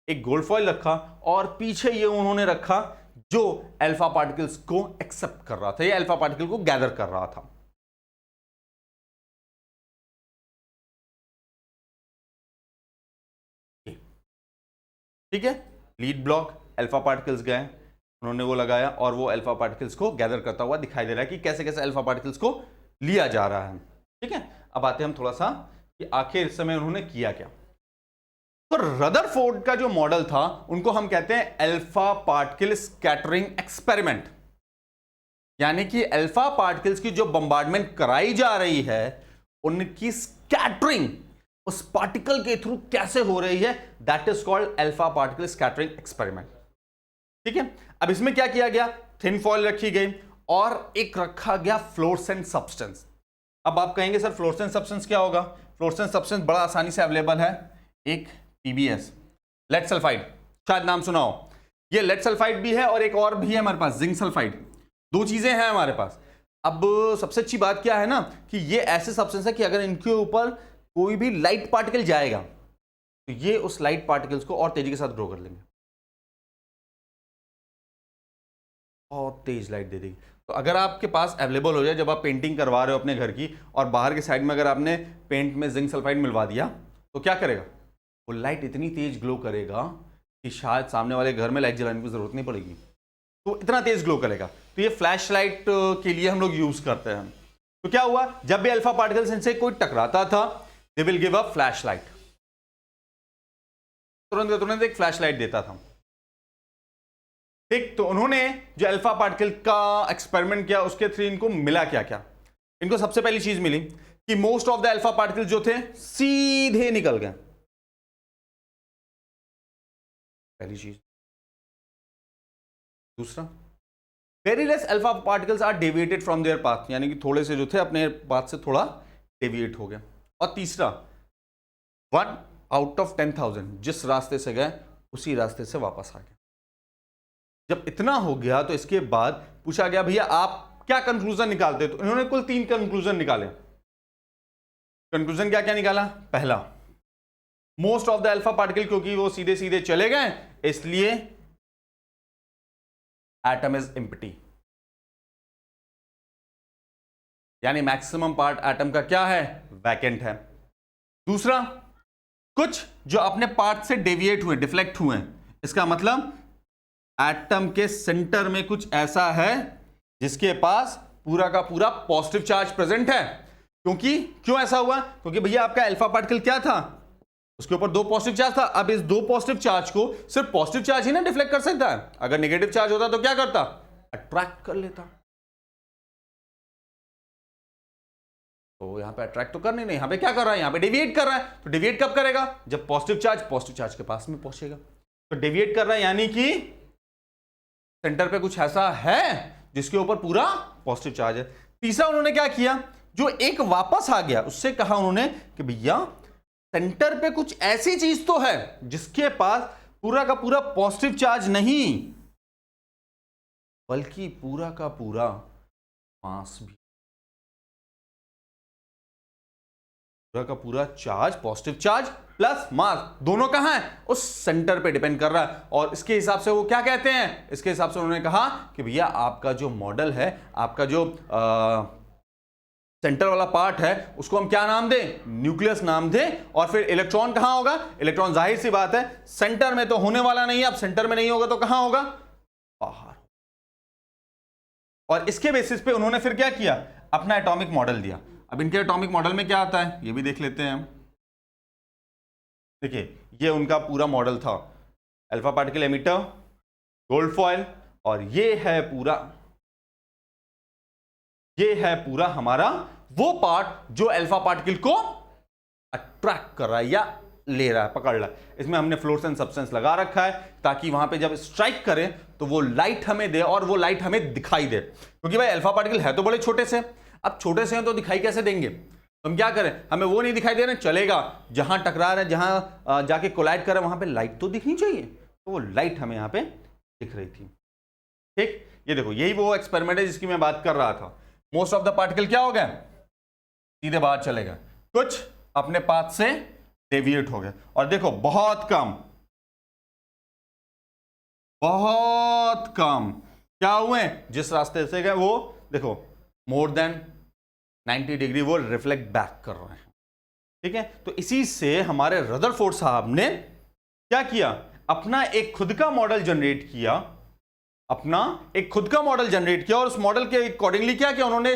एक गोल्ड फॉइल रखा, और पीछे ये उन्होंने रखा जो अल्फा पार्टिकल्स को एक्सेप्ट कर रहा था, ये अल्फा पार्टिकल को गैदर कर रहा था। ठीक है, लीड ब्लॉक, अल्फा पार्टिकल्स गए, उन्होंने वो लगाया और वो अल्फा पार्टिकल्स को गैदर करता हुआ दिखाई दे रहा है कि कैसे कैसे अल्फा पार्टिकल्स को लिया जा रहा है। ठीक है, अब आते हैं हम थोड़ा सा कि आखिर इस समय उन्होंने किया क्या। तो रदरफोर्ड का जो मॉडल था उनको हम कहते हैं अल्फा पार्टिकल स्कैटरिंग एक्सपेरिमेंट, यानी कि अल्फा पार्टिकल्स की जो बम्बार्डमेंट कराई जा रही है उनकी स्कैटरिंग उस पार्टिकल के थ्रू कैसे हो रही है, that is called alpha particle scattering experiment. ठीक है, अब इसमें क्या किया गया, थिन फॉइल रखी गई और एक रखा गया फ्लोरेसेंट सब्सटेंस। अब आप कहेंगे सर फ्लोरेसेंट सब्सटेंस क्या होगा? फ्लोरेसेंट सब्सटेंस बड़ा आसानी से अवेलेबल है, एक PbS, लेड सल्फाइड, शायद नाम सुना हो। ये लेड सल्फाइड भी है और एक और भी है हमारे पास, जिंक सल्फाइड। 2 चीजें हैं हमारे पास। अब सबसे अच्छी बात क्या है ना कि ये ऐसे सब्सटेंस है कि अगर इनके ऊपर कोई भी लाइट पार्टिकल जाएगा तो ये उस लाइट पार्टिकल्स को और तेजी के साथ ग्रो कर लेंगे और तेज लाइट दे देगी। तो अगर आपके पास अवेलेबल हो जाए, जब आप पेंटिंग करवा रहे हो अपने घर की और बाहर के साइड में अगर आपने पेंट में जिंक सल्फाइड मिलवा दिया तो क्या करेगा, वो लाइट इतनी तेज ग्लो करेगा कि शायद सामने वाले घर में लाइट जलाने की जरूरत नहीं पड़ेगी, तो इतना तेज ग्लो करेगा। तो ये फ्लैश लाइट के लिए हम लोग यूज करते हैं। तो क्या हुआ, जब भी अल्फा पार्टिकल्स इनसे कोई टकराता था, they will give a flash light, तुरंत तुरंत एक फ्लैश लाइट देता था। ठीक, तो उन्होंने जो अल्फा पार्टिकल का एक्सपेरिमेंट किया उसके थ्रू इनको मिला क्या क्या। इनको सबसे पहली चीज मिली कि most of the alpha particle जो थे सीधे निकल गए, पहली चीज। दूसरा, very less alpha particles are deviated from their path, यानी कि थोड़े से जो थे अपने पाथ से थोड़ा डेविएट हो गए। और तीसरा, 1 आउट ऑफ 10,000 जिस रास्ते से गए उसी रास्ते से वापस आ गए। जब इतना हो गया तो इसके बाद पूछा गया भैया आप क्या कंक्लूजन निकालते, तो इन्होंने कुल 3 कंक्लूजन निकाले। कंक्लूजन क्या क्या निकाला, पहला, most of the alpha particle क्योंकि वो सीधे सीधे चले गए इसलिए एटम इज एम्प्टी, यानी मैक्सिमम पार्ट एटम का क्या है, वैकेंट है। दूसरा, कुछ जो अपने पार्ट से डेविएट हुए, डिफ्लेक्ट हुए, इसका मतलब एटम के सेंटर में कुछ ऐसा है जिसके पास पूरा का पूरा पॉजिटिव चार्ज प्रेजेंट है। क्यों ऐसा हुआ, क्योंकि भैया आपका अल्फा पार्टिकल क्या था, उसके ऊपर 2 पॉजिटिव चार्ज था। अब इस 2 पॉजिटिव चार्ज को सिर्फ पॉजिटिव चार्ज ही ना डिफ्लेक्ट कर सकता है, अगर नेगेटिव चार्ज होता तो क्या करता, अट्रैक्ट कर लेता। तो यहां पे अट्रैक्ट तो करनी नहीं, यहां पे क्या कर रहा है, यहां पे डेविएट कर रहा है। तो डेविएट कब करेगा, जब पॉजिटिव चार्ज के पास में पहुंचेगा। तो डेविएट कर रहा है यानी कि सेंटर पे कुछ ऐसा है जिसके ऊपर पूरा पॉजिटिव चार्ज है। तीसरा, उन्होंने क्या किया, जो एक वापस आ गया उससे कहा उन्होंने कि भैया सेंटर पे कुछ ऐसी चीज तो है जिसके पास पूरा का पूरा पॉजिटिव चार्ज नहीं बल्कि पूरा का पूरा मास भी, पूरा का पूरा charge, positive charge plus mass, दोनों कहां है, उस सेंटर पे डिपेंड कर रहा है। और इसके हिसाब से वो क्या कहते हैं, इसके हिसाब से उन्होंने कहा कि भैया आपका जो मॉडल है, आपका जो सेंटर वाला पार्ट है, उसको हम क्या नाम दें, न्यूक्लियस नाम दें। और फिर इलेक्ट्रॉन कहां होगा, इलेक्ट्रॉन जाहिर सी बात है सेंटर में तो होने वाला नहीं है, अब सेंटर में नहीं होगा तो कहां होगा, बाहर। और इसके बेसिस पे उन्होंने फिर क्या किया, अपना एटॉमिक मॉडल दिया। अब इनके एटॉमिक मॉडल में क्या आता है ये भी देख लेते हैं। देखिए, ये उनका पूरा मॉडल था, alpha particle emitter, gold foil, और ये है पूरा हमारा वो पार्ट जो अल्फा पार्टिकल को अट्रैक्ट कर रहा है या ले रहा है, पकड़ रहा है। इसमें हमने फ्लोरोसेंट सब्सटेंस लगा रखा है ताकि वहां पे जब स्ट्राइक करें तो वो लाइट हमें दे और वो लाइट हमें दिखाई दे। क्योंकि भाई अल्फा पार्टिकल है तो बड़े छोटे से, अब छोटे से हैं तो दिखाई कैसे देंगे, तो हम क्या करें, हमें वो नहीं दिखाई दे रहे, चलेगा जहां टकरा रहे, जहां जाके कोलाइड कर रहे वहां पे लाइट तो दिखनी चाहिए, तो वो लाइट हमें यहां पे दिख रही थी। ठीक, ये देखो, यही वो एक्सपेरिमेंट है जिसकी मैं बात कर रहा था। मोस्ट ऑफ द पार्टिकल क्या हो गए, सीधे बाहर चले गए, कुछ अपने पाथ से डेविएट हो गए, और देखो बहुत कम क्या हुए, जिस रास्ते से गए वो देखो मोर देन 90 डिग्री वो रिफ्लेक्ट बैक कर रहे हैं। ठीक है, तो इसी से हमारे रदरफोर्ड साहब ने क्या किया, अपना एक खुद का मॉडल जनरेट किया, और उस मॉडल के अकॉर्डिंगली क्या किया उन्होंने,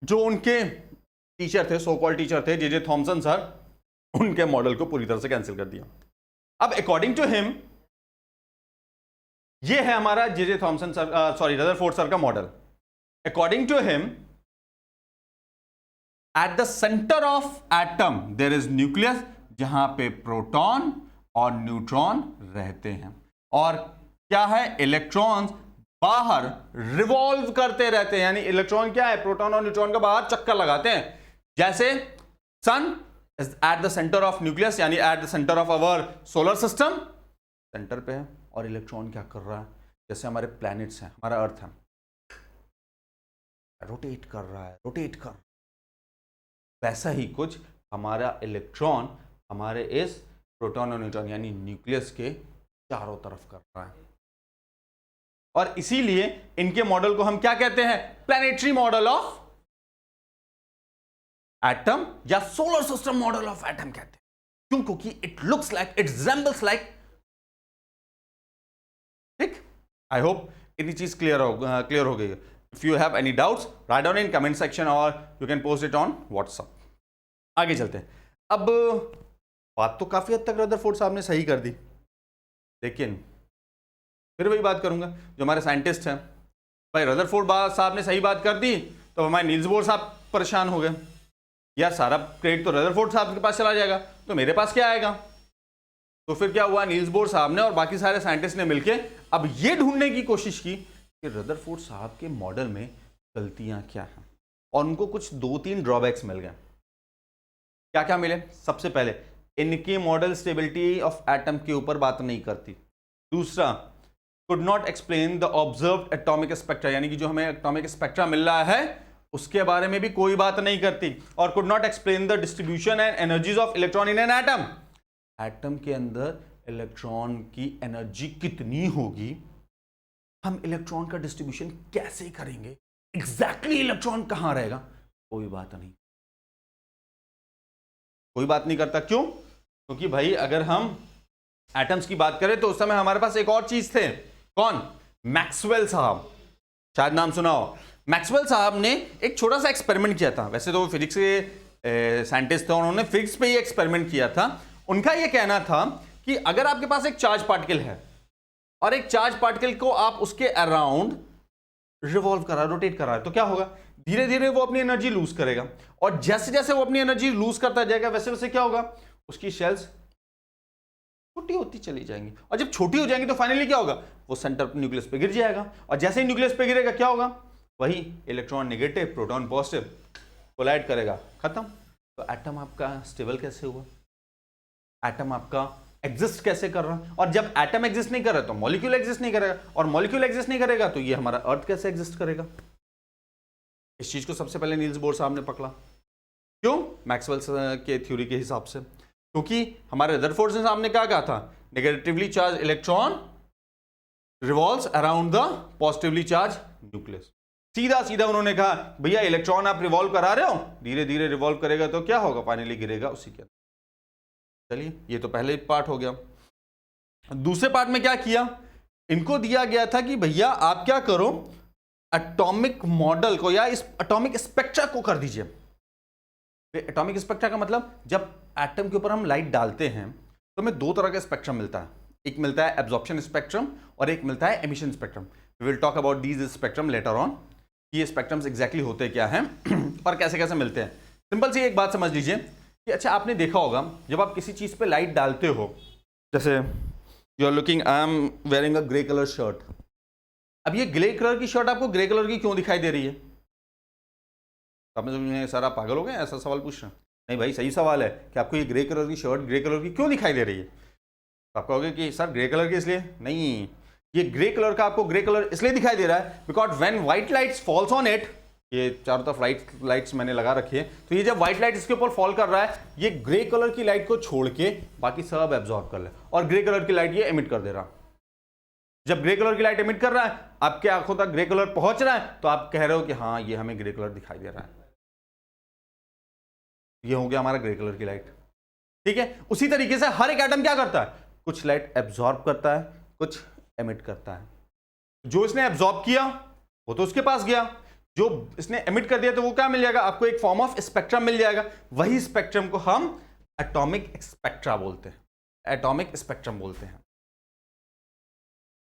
जो उनके टीचर थे, सो कॉल्ड टीचर थे, जे थॉमसन सर, उनके मॉडल को पूरी तरह से कैंसिल कर दिया। अब अकॉर्डिंग टू हिम, ये है हमारा J Thomson sir, Rutherford sir का model. According to him, at the centre of atom there is nucleus, जहां पे प्रोटॉन और न्यूट्रॉन रहते हैं, और क्या है, इलेक्ट्रॉन्स बाहर रिवॉल्व करते रहते हैं। यानी इलेक्ट्रॉन क्या है, प्रोटॉन और न्यूट्रॉन का बाहर चक्कर लगाते हैं। जैसे sun is at the centre of nucleus, यानी at the centre of our solar system, centre पे है, और इलेक्ट्रॉन क्या कर रहा है, जैसे हमारे प्लैनेट्स हैं, हमारा अर्थ है, रोटेट कर रहा है, वैसा ही कुछ हमारा इलेक्ट्रॉन हमारे इस प्रोटॉन और न्यूट्रॉन यानी न्यूक्लियस के चारों तरफ कर रहा है। और इसीलिए इनके मॉडल को हम क्या कहते हैं, प्लैनेटरी मॉडल ऑफ एटम या solar system model of atom कहते हैं। क्यों? क्योंकि it looks like, it resembles like. ठीक, आई होप इतनी चीज क्लियर हो गई। If you have any doubts write down in comment section और you can post it on WhatsApp. आगे चलते हैं। अब बात तो काफी हद तक रदरफोर्ड साहब ने सही कर दी, लेकिन फिर वही बात करूंगा जो हमारे साइंटिस्ट हैं। भाई रदरफोर्ड साहब ने सही बात कर दी तो हमारे नील्स बोर साहब परेशान हो गए, यार सारा क्रेडिट तो रदरफोर्ड साहब के पास चला जाएगा, तो मेरे पास क्या आएगा? तो फिर क्या हुआ, नील्स बोर साहब ने और बाकी सारे साइंटिस्ट ने मिलकर अब ये ढूंढने की कोशिश की कि रदरफोर्ड साहब के मॉडल में गलतियां क्या हैं, और उनको कुछ 2-3 ड्रॉबैक्स मिल गए। क्या क्या मिले? सबसे पहले, इनके मॉडल स्टेबिलिटी ऑफ एटम के ऊपर बात नहीं करती। दूसरा, could not explain the observed atomic spectra, यानी कि जो हमें एटॉमिक स्पेक्ट्रा मिल रहा है उसके बारे में भी कोई बात नहीं करती। और could not explain the distribution and energies of electron in an atom, atom के अंदर इलेक्ट्रॉन की एनर्जी कितनी होगी, हम इलेक्ट्रॉन का डिस्ट्रीब्यूशन कैसे करेंगे, एग्जैक्टली इलेक्ट्रॉन कहां रहेगा, कोई बात नहीं, कोई बात नहीं करता। क्यों? क्योंकि भाई अगर हम एटम्स की बात करें तो उस समय हमारे पास एक और चीज थे। कौन? मैक्सवेल साहब, शायद नाम सुना हो। मैक्सवेल साहब ने एक छोटा सा एक्सपेरिमेंट किया था, वैसे तो वो फिजिक्स के साइंटिस्ट थे, उन्होंने फिजिक्स पे ही एक्सपेरिमेंट किया था। उनका ये कहना था कि अगर आपके पास एक चार्ज पार्टिकल है और एक चार्ज पार्टिकल को आप उसके अराउंड रिवॉल्व करा, रोटेट करा है, तो क्या होगा, धीरे धीरे वो अपनी एनर्जी लूज करेगा, और जैसे जैसे वो अपनी एनर्जी लूज करता जाएगा वैसे वैसे क्या होगा, उसकी शेल्स छोटी होती चली जाएंगी, और जब छोटी हो जाएंगी तो फाइनली क्या होगा, वो सेंटर न्यूक्लियस पे गिर जाएगा, और जैसे ही न्यूक्लियस पे गिरेगा क्या होगा, वही electron negative proton positive collide करेगा, खत्म। तो एटम आपका स्टेबल कैसे हुआ, एटम आपका एग्जिस्ट कैसे कर रहा है, और जब एटम एग्जिस्ट नहीं कर रहा तो मॉलिक्यूल एग्जिस्ट नहीं करेगा, और मॉलिक्यूल एग्जिस्ट नहीं करेगा तो ये हमारा अर्थ कैसे एग्जिस्ट करेगा। इस चीज को सबसे पहले नील्स बोर साहब ने पकड़ा। क्यों? मैक्सवेल के थ्योरी के हिसाब से, क्योंकि हमारे रदरफोर्ड साहब ने क्या कहा था, negatively charge electron revolves around the positively charge nucleus. सीधा सीधा उन्होंने कहा भैया इलेक्ट्रॉन आप रिवॉल्व करा रहे हो, धीरे धीरे रिवॉल्व करेगा तो क्या होगा, फाइनली गिरेगा उसी के अंदर। चलिए ये तो पहले पार्ट हो गया। दूसरे पार्ट में क्या किया, इनको दिया गया था कि भैया आप क्या करो, एटॉमिक मॉडल को या इस एटॉमिक स्पेक्ट्रा को कर दीजिए। एटॉमिक स्पेक्ट्रा का मतलब जब एटम के ऊपर हम लाइट डालते हैं तो हमें 2 तरह का स्पेक्ट्रम मिलता है, एक मिलता है एब्जॉर्प्शन स्पेक्ट्रम और एक मिलता है emission spectrum. We will talk about these spectrum later on, ये स्पेक्ट्रम्स एग्जैक्टली होते क्या हैं और कैसे कैसे मिलते हैं। सिंपल सी एक बात समझ लीजिए कि अच्छा आपने देखा होगा जब आप किसी चीज पे लाइट डालते हो, जैसे you are looking, I am wearing a grey colour shirt. अब ये ग्रे कलर की शर्ट आपको ग्रे कलर की क्यों दिखाई दे रही है? आपने सर आप पागल हो गए ऐसा सवाल पूछ रहे हैं? नहीं भाई सही सवाल है कि आपको ये ग्रे कलर की शर्ट ग्रे कलर की क्यों दिखाई दे रही है। तो आप कहोगे कि सर ग्रे कलर की इसलिए नहीं, ये ग्रे कलर का आपको ग्रे कलर इसलिए दिखाई दे रहा है because when white lights falls on it, ये चारों तरफ लाइट्स मैंने लगा रखी है, तो ये जब व्हाइट लाइट इसके ऊपर फॉल कर रहा है ये ग्रे कलर की लाइट को छोड़ के बाकी सब एब्जॉर्ब कर ले, और ग्रे कलर की लाइट ये एमिट कर दे रहा। जब ग्रे कलर की लाइट एमिट कर रहा है आपके आंखों तक ग्रे कलर पहुंच रहा है तो आप कह रहे हो कि हाँ ये हमें ग्रे कलर दिखाई दे रहा है, ये हो गया हमारा ग्रे कलर की लाइट। ठीक है, उसी तरीके से हर एक एटम क्या करता है, कुछ लाइट एब्जॉर्ब करता है कुछ एमिट करता है। जो इसने एब्जॉर्ब किया वो तो उसके पास गया, जो इसने एमिट कर दिया तो वो क्या मिल जाएगा आपको, एक फॉर्म ऑफ स्पेक्ट्रम मिल जाएगा। वही स्पेक्ट्रम को हम एटॉमिक स्पेक्ट्रा बोलते हैं, एटॉमिक स्पेक्ट्रम बोलते हैं।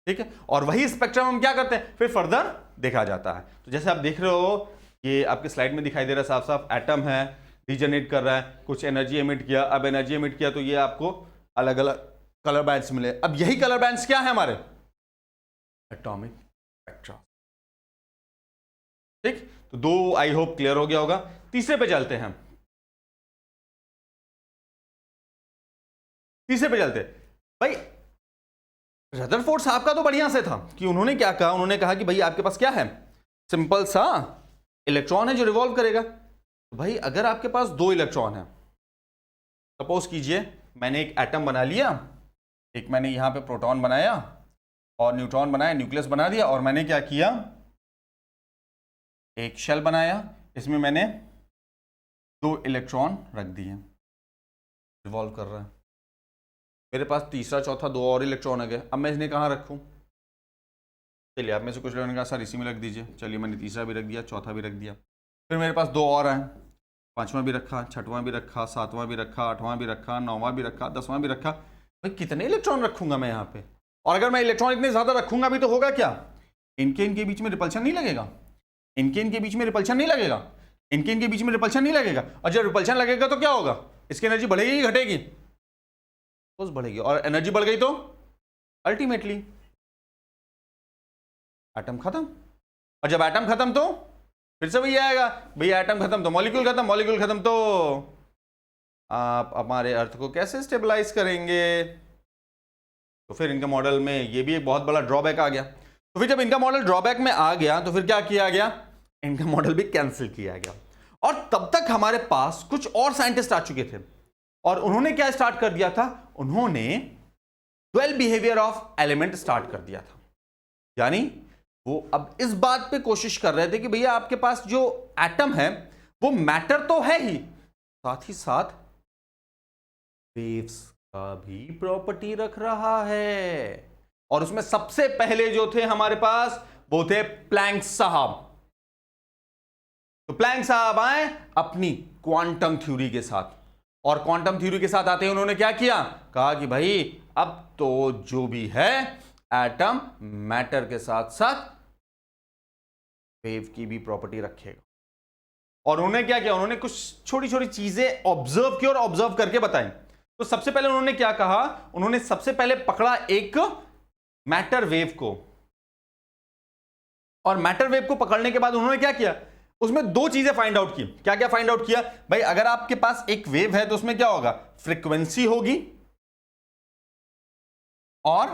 ठीक है, और वही स्पेक्ट्रम हम क्या करते हैं फिर फर्दर देखा जाता है। तो जैसे आप देख रहे हो ये आपके स्लाइड में दिखाई दे रहा है साफ साफ, एटम है रीजनरेट कर रहा है, कुछ एनर्जी एमिट किया, अब एनर्जी एमिट किया तो ये आपको अलग अलग कलर बैंड्स मिले। अब यही कलर बैंड्स क्या है हमारे, एटॉमिक स्पेक्ट्रा। ठीक, तो 2 आई होप क्लियर हो गया होगा। तीसरे पे चलते हैं, तीसरे पे चलते भाई। रदरफोर्ड साहब का तो बढ़िया से था कि उन्होंने क्या कहा, उन्होंने कहा कि भाई आपके पास क्या है, सिंपल सा इलेक्ट्रॉन है जो रिवॉल्व करेगा। तो भाई अगर आपके पास 2 इलेक्ट्रॉन है, सपोज कीजिए मैंने एक एटम बना लिया, एक मैंने यहां पे प्रोटॉन बनाया और न्यूट्रॉन बनाया, न्यूक्लियस बना दिया, और मैंने क्या किया एक शेल बनाया, इसमें मैंने 2 इलेक्ट्रॉन रख दिए, रिवॉल्व कर रहा है। मेरे पास तीसरा चौथा दो और इलेक्ट्रॉन है, अब मैं इन्हें कहाँ रखूँ? चलिए आप में से कुछ लोगों ने कहा सर इसी में रख दीजिए। चलिए मैंने तीसरा भी रख दिया, चौथा भी रख दिया। फिर मेरे पास दो और हैं, पांचवा भी रखा, छठवां भी रखा, सातवां भी रखा, आठवां भी रखा, नौवां भी रखा, 10वां भी रखा। भाई कितने इलेक्ट्रॉन रखूंगा मैं यहाँ पे? और अगर मैं इलेक्ट्रॉन इतने ज्यादा रखूंगा भी तो होगा क्या? इनके बीच में रिपल्शन नहीं लगेगा, इनके बीच में रिपल्शन नहीं लगेगा, इनके बीच में रिपल्शन नहीं लगेगा। और जब रिपल्शन लगेगा तो क्या होगा? इसकी एनर्जी बढ़ेगी कि घटेगी? तो बढ़ेगी। और एनर्जी बढ़ गई तो अल्टीमेटली एटम खत्म। और जब एटम खत्म तो फिर से वही आएगा, भैया एटम खत्म तो मॉलिक्यूल खत्म, मॉलिक्यूल खत्म तो आप हमारे अर्थ को कैसे स्टेबलाइज करेंगे? तो फिर इनका मॉडल में ये भी एक बहुत बड़ा ड्रॉबैक आ गया। तो फिर जब इनका मॉडल ड्रॉबैक में आ गया तो फिर क्या किया गया? इनका मॉडल भी कैंसिल किया गया। और तब तक हमारे पास कुछ और साइंटिस्ट आ चुके थे और उन्होंने क्या स्टार्ट कर दिया था? उन्होंने dual behaviour of element start कर दिया था। यानी वो अब इस बात पे कोशिश कर रहे थे कि भैया आपके पास जो एटम है वो मैटर तो है ही साथ वेव्स का भी प्रॉपर्टी रख रहा है। और उसमें सबसे पहले जो थे हमारे पास वो थे प्लैंक साहब। तो प्लैंक साहब आए अपनी क्वांटम थ्योरी के साथ, और क्वांटम थ्योरी के साथ आते ही उन्होंने क्या किया? कहा कि भाई अब तो जो भी है एटम मैटर के साथ साथ वेव की भी प्रॉपर्टी रखेगा। और उन्होंने क्या किया? उन्होंने कुछ छोटी छोटी चीजें ऑब्जर्व की और ऑब्जर्व करके बताई। तो सबसे पहले उन्होंने क्या कहा? उन्होंने सबसे पहले पकड़ा एक मैटर वेव को, और मैटर वेव को पकड़ने के बाद उन्होंने क्या किया? उसमें दो चीजें फाइंड आउट की। क्या क्या फाइंड आउट किया? भाई अगर आपके पास एक वेव है तो उसमें क्या होगा? फ्रीक्वेंसी होगी और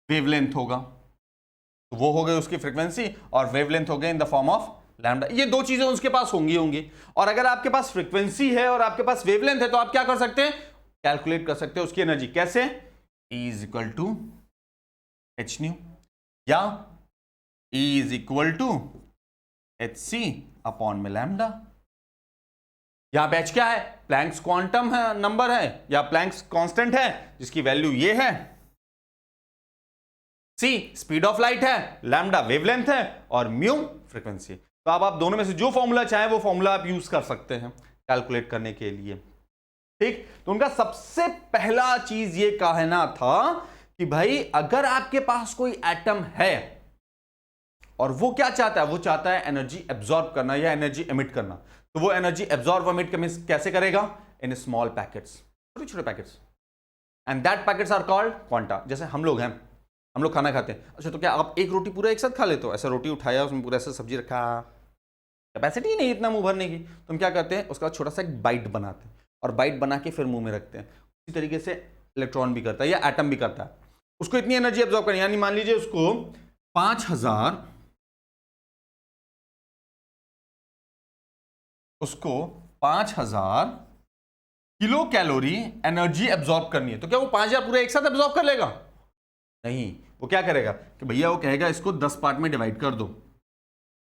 वेवलेंथ होगा। तो वो हो गई उसकी फ्रीक्वेंसी और वेवलेंथ हो गए इन द फॉर्म ऑफ लैम्डा। ये दो चीजें उसके पास होंगी। और अगर आपके पास फ्रीक्वेंसी है और आपके पास वेवलेंथ है तो आप क्या कर सकते हैं? कैलकुलेट कर सकते हैं उसकी एनर्जी। कैसे? E is equal to H nu या E is equal to H C upon में लैम्डा। यहां पे H क्या है? प्लैंक्स क्वांटम है, नंबर है, या प्लैंक्स कांस्टेंट है जिसकी वैल्यू ये है। C स्पीड ऑफ लाइट है, लैम्डा वेवलेंथ है और म्यू फ्रीक्वेंसी। तो अब आप दोनों में से जो फॉर्मूला चाहें वो फॉर्मूला आप यूज कर सकते हैं कैलकुलेट करने के लिए। ठीक, तो उनका सबसे पहला चीज ये कहना था कि भाई अगर आपके पास कोई एटम है और वो क्या चाहता है? वो चाहता है एनर्जी एब्जॉर्ब करना या एनर्जी एमिट करना। तो वो एनर्जी एब्जॉर्ब एमिट कैसे करेगा? इन स्मॉल पैकेट्स, छोटे छोटे packets, and that packets are called quanta. जैसे हम लोग हैं, हम लोग खाना खाते हैं। अच्छा तो क्या आप एक रोटी पूरा एक साथ खा लेते हो? ऐसा रोटी उठाया, उसमें पूरा ऐसा सब्जी रखा, कैपेसिटी नहीं इतना मुंह भरने की, तो हम क्या करते हैं? उसका छोटा सा एक बाइट बनाते हैं और बाइट बना के फिर मुंह में रखते हैं। उसी तरीके से इलेक्ट्रॉन भी करता है या एटम भी करता है। उसको इतनी एनर्जी एब्जॉर्ब करनी, यानी मान लीजिए उसको 5000 किलो कैलोरी एनर्जी एब्जॉर्ब करनी है। तो क्या वो 5000 पूरा एक साथ एब्जॉर्ब कर लेगा? नहीं, वो क्या करेगा कि भैया वो कहेगा इसको 10 पार्ट में डिवाइड कर दो,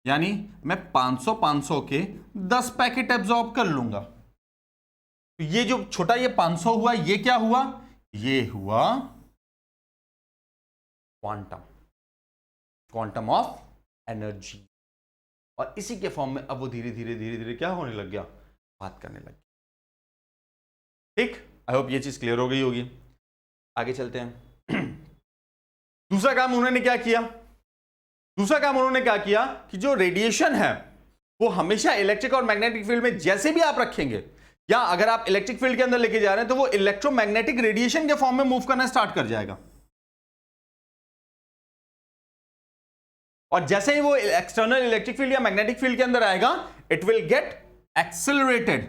यानी मैं 500 के 10 पैकेट एब्जॉर्ब कर लूंगा। तो ये जो छोटा ये 500 हुआ, ये क्या हुआ? ये हुआ क्वांटम ऑफ एनर्जी। और इसी के फॉर्म में अब वो धीरे धीरे क्या होने लग गया? बात करने लग गया। ठीक, आई होप ये चीज क्लियर हो गई होगी। आगे चलते हैं। दूसरा काम उन्होंने क्या किया? दूसरा काम उन्होंने क्या किया कि जो रेडिएशन है वो हमेशा इलेक्ट्रिक और मैग्नेटिक फील्ड में जैसे भी आप रखेंगे, या अगर आप इलेक्ट्रिक फील्ड के अंदर लेके जा रहे हैं तो वो इलेक्ट्रोमैग्नेटिक रेडिएशन के फॉर्म में मूव करना स्टार्ट कर जाएगा। और जैसे ही वो एक्सटर्नल इलेक्ट्रिक फील्ड या मैग्नेटिक फील्ड के अंदर आएगा, इट विल गेट एक्सेलरेटेड,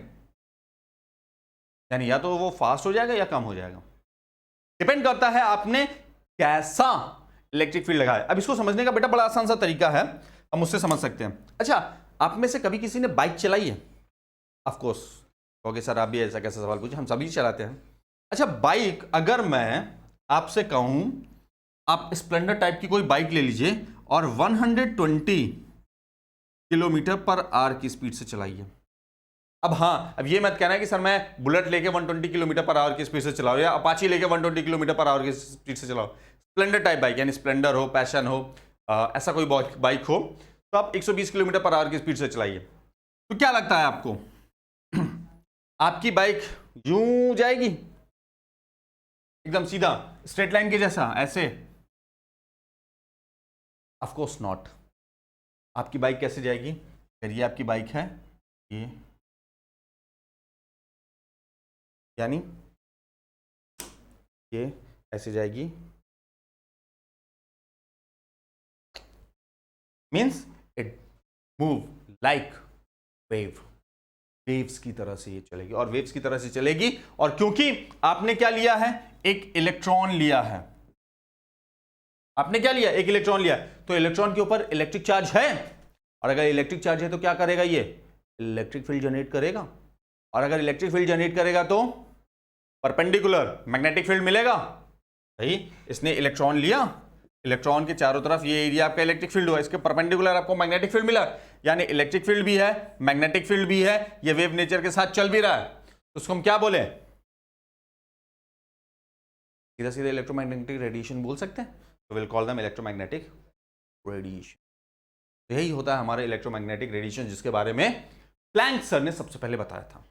यानी या तो वो फास्ट हो जाएगा या कम हो जाएगा। डिपेंड करता है आपने कैसा इलेक्ट्रिक फील्ड लगाया। अब इसको समझने का बेटा बड़ा आसान सा तरीका है, हम उससे समझ सकते हैं। अच्छा, आप में से कभी किसी ने बाइक चलाई है? ऑफ कोर्स ओके सर, आप भी ऐसा कैसा सवाल पूछे, हम सभी चलाते हैं। अच्छा, बाइक अगर मैं आपसे कहूं आप स्प्लेंडर टाइप की कोई बाइक ले लीजिए और 120 किलोमीटर पर आवर की स्पीड से चलाइए, अब हाँ, अब ये मत कहना कि सर मैं बुलेट लेके 120 किलोमीटर पर आवर की स्पीड से चलाओ या अपाची लेके 120 किलोमीटर पर आवर की स्पीड से चलाओ। स्प्लेंडर टाइप बाइक, यानी स्प्लेंडर हो, पैशन हो, ऐसा कोई बाइक हो, तो आप 120 किलोमीटर पर आवर की स्पीड से चलाइए। तो क्या लगता है आपको, आपकी बाइक यूं जाएगी एकदम सीधा स्ट्रेट लाइन के जैसा ऐसे? Of course not. आपकी बाइक कैसे जाएगी? अगर ये आपकी बाइक है, ये यानी ये ऐसे जाएगी, means it move like wave, waves की तरह से ये चलेगी, और वेव्स की तरह से चलेगी। और क्योंकि आपने क्या लिया है, एक इलेक्ट्रॉन लिया है, आपने क्या लिया, एक इलेक्ट्रॉन लिया, तो इलेक्ट्रॉन के ऊपर इलेक्ट्रिक चार्ज है, और अगर इलेक्ट्रिक चार्ज है तो क्या करेगा, ये इलेक्ट्रिक फील्ड जनरेट करेगा, और अगर इलेक्ट्रिक फील्ड जनरेट करेगा तो परपेंडिकुलर मैग्नेटिक फील्ड मिलेगा। भाई इसने इलेक्ट्रॉन लिया, इलेक्ट्रॉन के चारों तरफ ये एरिया आपका इलेक्ट्रिक फील्ड हुआ, इसके परपेंडिकुलर आपको मैग्नेटिक फील्ड मिला, यानी इलेक्ट्रिक फील्ड भी है, मैग्नेटिक फील्ड भी है, ये वेव नेचर के साथ चल भी रहा है, तो उसको हम क्या बोले, सीधा सीधा इलेक्ट्रोमैग्नेटिक रेडिएशन बोल सकते हैं, तो will call them electromagnetic radiation. यही होता है हमारा इलेक्ट्रोमैग्नेटिक रेडिएशन, जिसके बारे में प्लैंक सर ने सबसे पहले बताया था।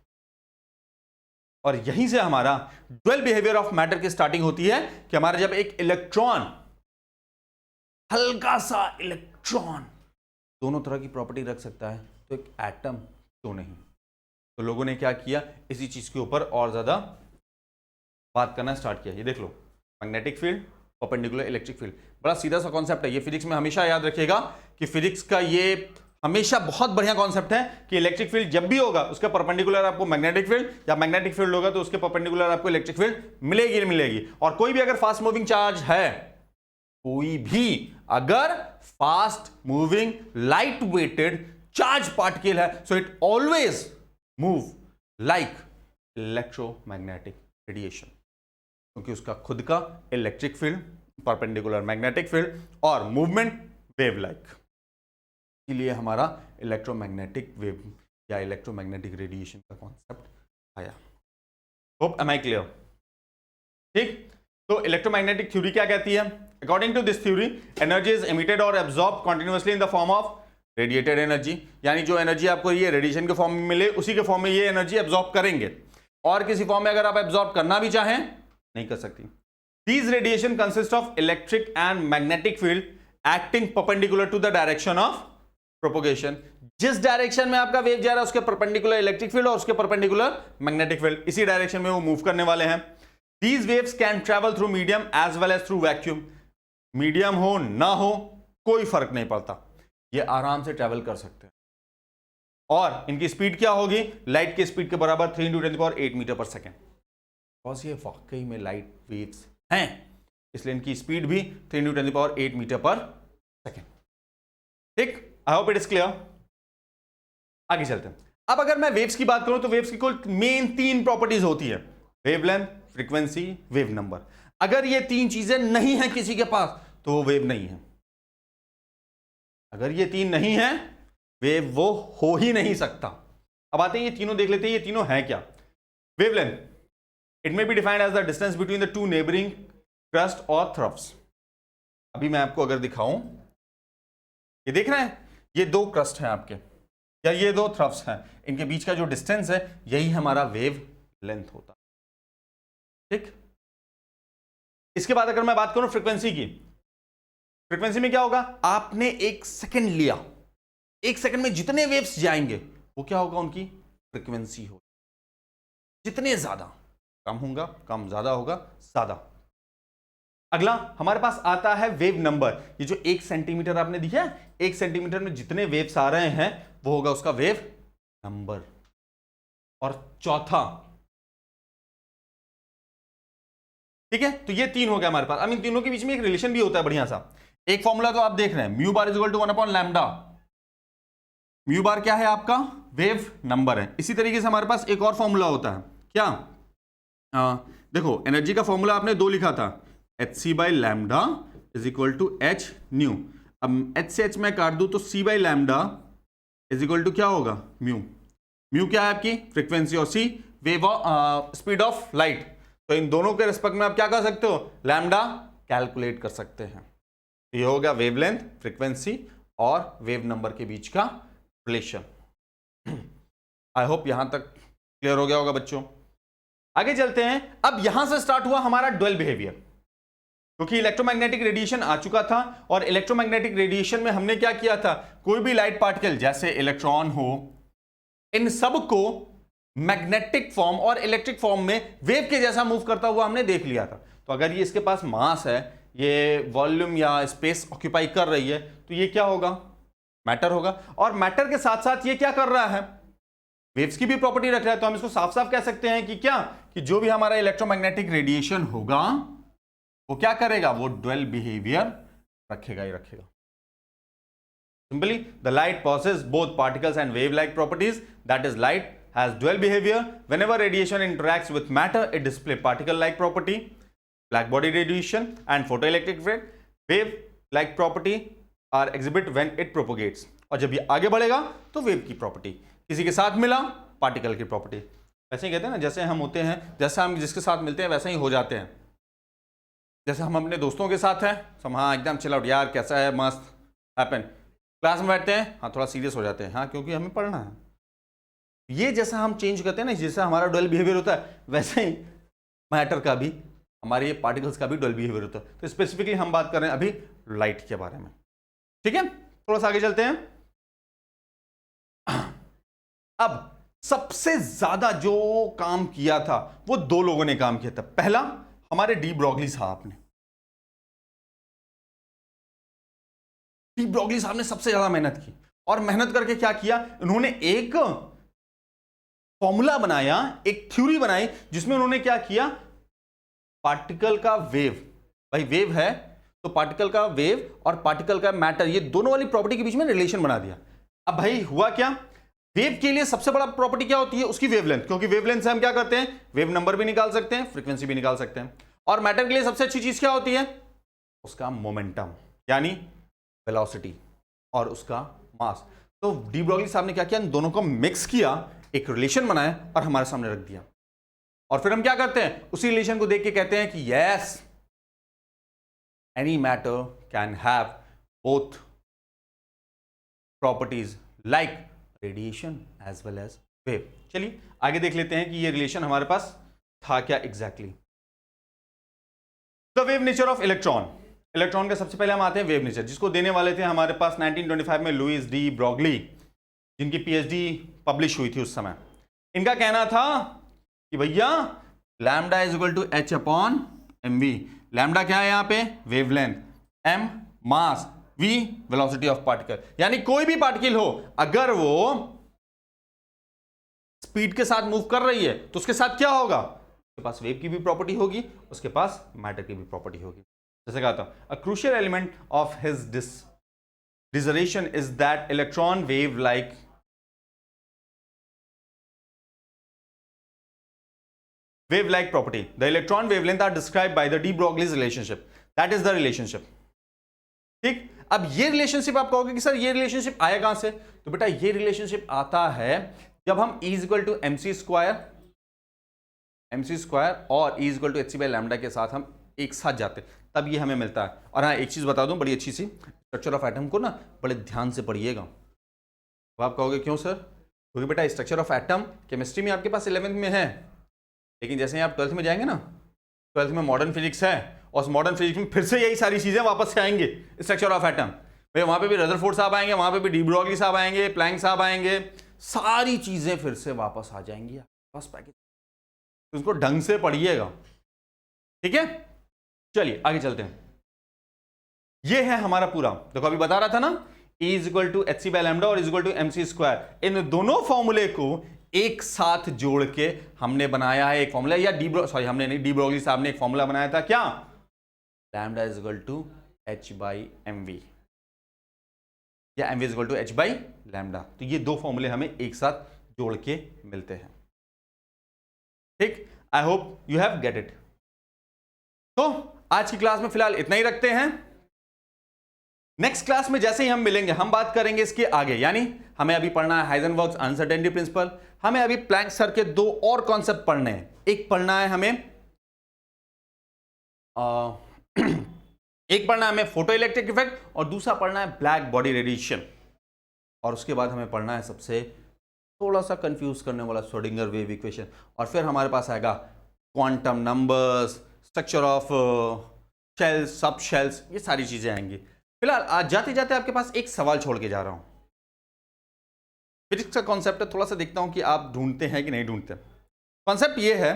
और यहीं से हमारा ड्यूअल बिहेवियर ऑफ मैटर की स्टार्टिंग होती है कि हमारा जब एक इलेक्ट्रॉन, हल्का सा इलेक्ट्रॉन दोनों तरह की प्रॉपर्टी रख सकता है, तो एक एटम क्यों नहीं। तो लोगों ने क्या किया, इसी चीज के ऊपर और ज्यादा बात करना स्टार्ट किया। ये देख लो, magnetic field, perpendicular electric field, बड़ा सीधा सा कॉन्सेप्ट है ये। फिजिक्स में हमेशा याद रखिएगा कि फिजिक्स का ये हमेशा बहुत बढ़िया कॉन्सेप्ट है कि इलेक्ट्रिक फील्ड जब भी होगा उसके परपेंडिकुलर आपको मैग्नेटिक फील्ड, या मैग्नेटिक फील्ड होगा तो उसके परपेंडिकुलर आपको इलेक्ट्रिक फील्ड मिलेगी ही मिलेगी। और कोई भी अगर फास्ट मूविंग चार्ज है, कोई भी अगर fast moving light weighted charge particle है, so it always move like electromagnetic radiation, क्योंकि उसका खुद का electric field, perpendicular magnetic field और मूवमेंट वेव लाइक, इसलिए हमारा इलेक्ट्रोमैग्नेटिक वेव या इलेक्ट्रोमैग्नेटिक रेडिएशन का कॉन्सेप्ट आया। Hope am I clear? ठीक, तो इलेक्ट्रोमैग्नेटिक थ्योरी क्या कहती है? According to this theory, energy is emitted और absorb continuously in the form of radiated energy, यानी जो एनर्जी आपको ये रेडिएशन के फॉर्म में मिले उसी के फॉर्म में ये एनर्जी एब्जॉर्ब करेंगे, और किसी फॉर्म में अगर आप एब्जॉर्ब करना भी चाहें नहीं कर सकती। These radiation consist of electric and magnetic field acting perpendicular to the direction of propagation. जिस डायरेक्शन में आपका वेव जा रहा है उसके परपेंडिकुलर इलेक्ट्रिक फील्ड और उसके परपेंडिकुलर मैग्नेटिक फील्ड, इसी डायरेक्शन में वो मूव करने वाले हैं। These waves can travel through medium as well as through vacuum. Medium हो ना हो कोई फर्क नहीं पड़ता, ये आराम से ट्रेवल कर सकते हैं। और इनकी स्पीड क्या होगी? लाइट की स्पीड के बराबर 3 × 10⁸ मीटर पर सेकेंड। बिकॉज ये वाकई में लाइट वेव्स हैं, इसलिए इनकी स्पीड भी 3 × 10⁸ मीटर पर सेकेंड। ठीक, I hope it is clear. आगे चलते हैं। अब अगर मैं वेव्स की बात करूं तो वेव्स की कुल मेन 3 प्रॉपर्टीज होती है, वेवलेंथ, फ्रीक्वेंसी, वेव नंबर। अगर ये 3 चीजें नहीं है किसी के पास तो वो वेव नहीं है। अगर ये 3 नहीं है, वेव वो हो ही नहीं सकता। अब आते हैं ये तीनों देख लेते हैं, ये तीनों है क्या। Wavelength, it may be defined as the distance between the 2 neighboring crest और थ्रफ्स। अभी मैं आपको अगर दिखाऊं, ये देख रहे हैं, ये 2 क्रस्ट हैं आपके, या ये 2 थ्रफ्स हैं, इनके बीच का जो डिस्टेंस है यही हमारा वेव लेंथ होता है। ठीक, इसके बाद अगर मैं बात करूं फ्रीक्वेंसी की, फ्रीक्वेंसी में क्या होगा? आपने 1 सेकंड लिया, 1 सेकंड में जितने वेव्स जाएंगे वो क्या होगा? उनकी फ्रीक्वेंसी होगी। जितने ज्यादा कम होगा, कम ज्यादा होगा, ज्यादा। अगला हमारे पास आता है वेव नंबर। ये जो 1 सेंटीमीटर आपने दिया है, 1 सेंटीमीटर में जितने वेव्स आ रहे हैं वो होगा उसका वेव नंबर। और चौथा, ठीक है, तो ये 3 हो गया हमारे पास। अब इन तीनों के बीच में एक रिलेशन भी होता है बढ़िया सा। एक फॉर्मूला तो आप देख रहे हैं, mu bar is equal to 1/λ। Mu bar क्या है? आपका वेव नंबर है। इसी तरीके से हमारे पास एक और फॉर्मूला होता है, क्या? देखो, एनर्जी का फॉर्मूला आपने 2 लिखा था, hc/λ is equal to h nu. अब h से h मैं काट दूं तो c/λ इज इक्वल टू क्या होगा? म्यू। म्यू क्या है आपकी फ्रीक्वेंसी और सी वेव स्पीड ऑफ लाइट। तो इन दोनों के रिस्पेक्ट में आप क्या कर सकते हो, लैम्डा कैलकुलेट कर सकते हैं। ये हो गया वेवलेंथ, फ्रीक्वेंसी और वेव नंबर के बीच का रिलेशन। आई होप यहां तक क्लियर हो गया होगा बच्चों। आगे चलते हैं। अब यहां से स्टार्ट हुआ हमारा ड्वेल बिहेवियर, क्योंकि इलेक्ट्रोमैग्नेटिक रेडिएशन आ चुका था और इलेक्ट्रोमैग्नेटिक रेडिएशन में हमने क्या किया था, कोई भी लाइट पार्टिकल जैसे इलेक्ट्रॉन हो, इन सब को मैग्नेटिक फॉर्म और इलेक्ट्रिक फॉर्म में वेव के जैसा मूव करता हुआ हमने देख लिया था। तो अगर ये इसके पास मास है, ये वॉल्यूम या स्पेस ऑक्यूपाई कर रही है, तो ये क्या होगा, मैटर होगा। और मैटर के साथ साथ ये क्या कर रहा है, वेव्स की भी प्रॉपर्टी रख रहा है। तो हम इसको साफ साफ कह सकते हैं कि क्या, कि जो भी हमारा इलेक्ट्रोमैग्नेटिक रेडिएशन होगा वो क्या करेगा, वो ड्वेल बिहेवियर रखेगा ही रखेगा। Simply the light possesses both particles and wave like properties, that is light has dual behavior. Whenever radiation interacts with matter, it displays particle like property, black body radiation, and photoelectric wave like property are exhibit when it propagates. और जब ये आगे बढ़ेगा तो wave की property, किसी के साथ मिला पार्टिकल की प्रॉपर्टी। वैसे ही कहते हैं ना, जैसे हम होते हैं, जैसे हम जिसके साथ मिलते हैं वैसे ही हो जाते हैं। जैसे हम अपने दोस्तों के साथ हैं, सब हाँ एकदम चिल आउट यार, कैसा है, मस्त हैपन। क्लास में बैठते हैं, हाँ थोड़ा सीरियस हो जाते हैं, हाँ क्योंकि हमें पढ़ना है। ये जैसा हम चेंज करते हैं ना, जैसा हमारा ड्वेल बिहेवियर होता है, वैसे ही मैटर का भी, हमारे पार्टिकल्स का भी ड्वेल बिहेवियर होता है। तो स्पेसिफिकली हम बात कर रहे हैं अभी लाइट के बारे में, ठीक है। थोड़ा सा आगे चलते हैं। अब सबसे ज्यादा जो काम किया था वो दो लोगों ने काम किया था। पहला हमारे डी ब्रॉगली साहब ने, डी ब्रॉगली साहब ने सबसे ज्यादा मेहनत की, और मेहनत करके क्या किया, उन्होंने एक फॉर्मूला बनाया, एक थ्योरी बनाई, जिसमें उन्होंने क्या किया, पार्टिकल का वेव, भाई वेव है तो पार्टिकल का वेव और पार्टिकल का मैटर, ये दोनों वाली प्रॉपर्टी के बीच में रिलेशन बना दिया। अब भाई हुआ क्या, वेव के लिए सबसे बड़ा प्रॉपर्टी क्या होती है, उसकी वेवलेंथ, क्योंकि वेवलेंथ से हम क्या करते हैं, वेव नंबर भी निकाल सकते हैं, फ्रीक्वेंसी भी निकाल सकते हैं। और मैटर के लिए सबसे अच्छी चीज क्या होती है, उसका मोमेंटम यानी वेलोसिटी और उसका मास। तो डी ब्रॉगली साहब ने क्या किया, इन दोनों को मिक्स किया, एक रिलेशन बनाया और हमारे सामने रख दिया। और फिर हम क्या करते हैं, उसी रिलेशन को देख के कहते हैं कि yes, any matter can have both properties like radiation as well as wave. चलिए आगे देख लेते हैं कि ये रिलेशन हमारे पास था क्या exactly. The wave nature of electron, electron का सबसे पहले हम आते हैं वेव नेचर, जिसको देने वाले थे हमारे पास 1925 में लुइस डी ब्रॉगली, जिनकी पीएचडी पब्लिश हुई थी उस समय। इनका कहना था कि भैया lambda is equal to H upon M V. Lambda क्या है यहां पे, wavelength, M mass, v velocity of particle. यानी कोई भी पार्टिकल हो, अगर वो स्पीड के साथ मूव कर रही है तो उसके साथ क्या होगा, उसके पास वेव की भी प्रॉपर्टी होगी, उसके पास मैटर की भी प्रॉपर्टी होगी। जैसे कहा था, a crucial element of his dissertation is that electron wave like property. The electron wavelength are described by the de Broglie's relationship. That is the relationship. ठीक, अब ये रिलेशनशिप आप कहोगे कि सर ये रिलेशनशिप आया कहां से, तो बेटा ये रिलेशनशिप आता है जब हम E equal to M C square और E equal to H C by lambda के साथ हम एक साथ जाते हैं, तब ये हमें मिलता है। और हाँ एक चीज बता दूं बड़ी अच्छी सी, स्ट्रक्चर ऑफ एटम को ना बड़े ध्यान से पढ़िएगा। तो आप कहोगे क्यों सर, क्योंकि बेटा स्ट्रक्चर ऑफ एटम केमिस्ट्री में आपके पास 11th में है, लेकिन जैसे ही आप 12th में जाएंगे ना, 12th में मॉडर्न फिजिक्स है, और उस मॉडर्न फिजिक्स में फिर से यही सारी चीजें वापस से आएंगे, स्ट्रक्चर ऑफ एटम। भाई वहां पे भी रदरफोर्ड साहब आएंगे, वहां पे भी डी ब्रॉगली साहब आएंगे, प्लैंक साहब आएंगे, सारी चीजें फिर से वापस आ जाएंगी बस पैकेज, उसको ढंग से पढ़िएगा, ठीक है। चलिए आगे चलते हैं। ये है हमारा पूरा, देखो अभी बता रहा था ना, E is equal to H C by lambda और is equal to M C square. इन दोनों फॉर्मूले को एक साथ जोड़ के हमने बनाया है एक फॉर्मूला, या हमने नहीं, डी ब्रॉगली साहब ने एक फॉर्मूला बनाया था, क्या, lambda is equal to H by M V, या M V is equal to H by lambda. तो ये दो फॉर्मूले हमें एक साथ जोड़ के मिलते हैं, ठीक। I hope you have get it. तो आज की क्लास में फिलहाल इतना ही रखते हैं। नेक्स्ट क्लास में जैसे ही हम मिलेंगे हम बात करेंगे इसके आगे, यानी हमें अभी पढ़ना है हाइजेनबर्ग्स अनसर्टेनिटी प्रिंसिपल, हमें अभी प्लैंक सर के दो और कॉन्सेप्ट पढ़ने हैं। एक पढ़ना है हमें एक पढ़ना है हमें फोटो इलेक्ट्रिक इफेक्ट और दूसरा पढ़ना है ब्लैक बॉडी रेडिएशन। और उसके बाद हमें पढ़ना है सबसे थोड़ा सा कंफ्यूज करने वाला श्रोडिंगर वेव इक्वेशन, और फिर हमारे पास आएगा quantum numbers, structure of shells, सब शेल्स, ये सारी चीजें आएंगी। फिलहाल आज जाते जाते आपके पास एक सवाल छोड़ के जा रहा हूं। फिजिक्स का कॉन्सेप्ट है, थोड़ा सा देखता हूं कि आप ढूंढते हैं कि नहीं ढूंढते। कॉन्सेप्ट ये है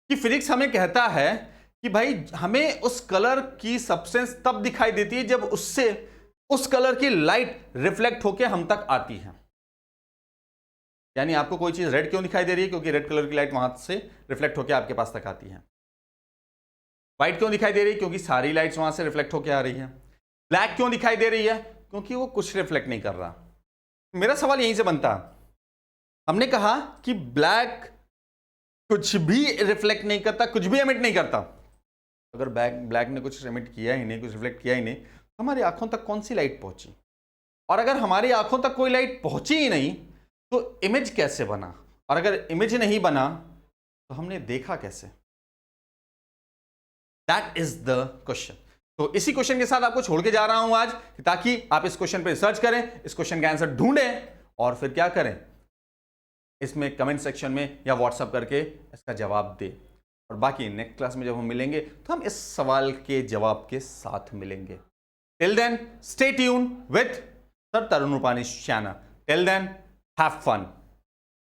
कि फिजिक्स हमें कहता है कि भाई हमें उस कलर की सब्सटेंस तब दिखाई देती है जब उससे उस कलर की लाइट रिफ्लेक्ट होकर हम तक आती है। यानी आपको कोई चीज रेड क्यों दिखाई दे रही है? क्योंकि रेड कलर की लाइट वहां से रिफ्लेक्ट होकर आपके पास तक आती है। व्हाइट क्यों दिखाई दे रही है? क्योंकि सारी लाइट्स वहां से रिफ्लेक्ट होकर आ रही है। ब्लैक क्यों दिखाई दे रही है? क्योंकि वो कुछ रिफ्लेक्ट नहीं कर रहा। मेरा सवाल यहीं से बनता, हमने कहा कि ब्लैक कुछ भी रिफ्लेक्ट नहीं करता, कुछ भी एमिट नहीं करता। अगर ब्लैक ने कुछ एमिट किया ही नहीं, कुछ रिफ्लेक्ट किया ही नहीं, तो हमारी आंखों तक कौन सी लाइट पहुंची? और अगर हमारी आंखों तक कोई लाइट पहुंची ही नहीं तो इमेज कैसे बना? और अगर इमेज नहीं बना तो हमने देखा कैसे? That is the question. तो इसी क्वेश्चन के साथ आपको छोड़ के जा रहा हूं आज, ताकि आप इस क्वेश्चन पे रिसर्च करें, इस क्वेश्चन का आंसर ढूंढें और फिर क्या करें, इसमें कमेंट सेक्शन में या व्हाट्सएप करके इसका जवाब दें। और बाकी नेक्स्ट क्लास में जब हम मिलेंगे तो हम इस सवाल के जवाब के साथ मिलेंगे। Till then stay tune with sir Tarun Rupani channel. Till then have fun.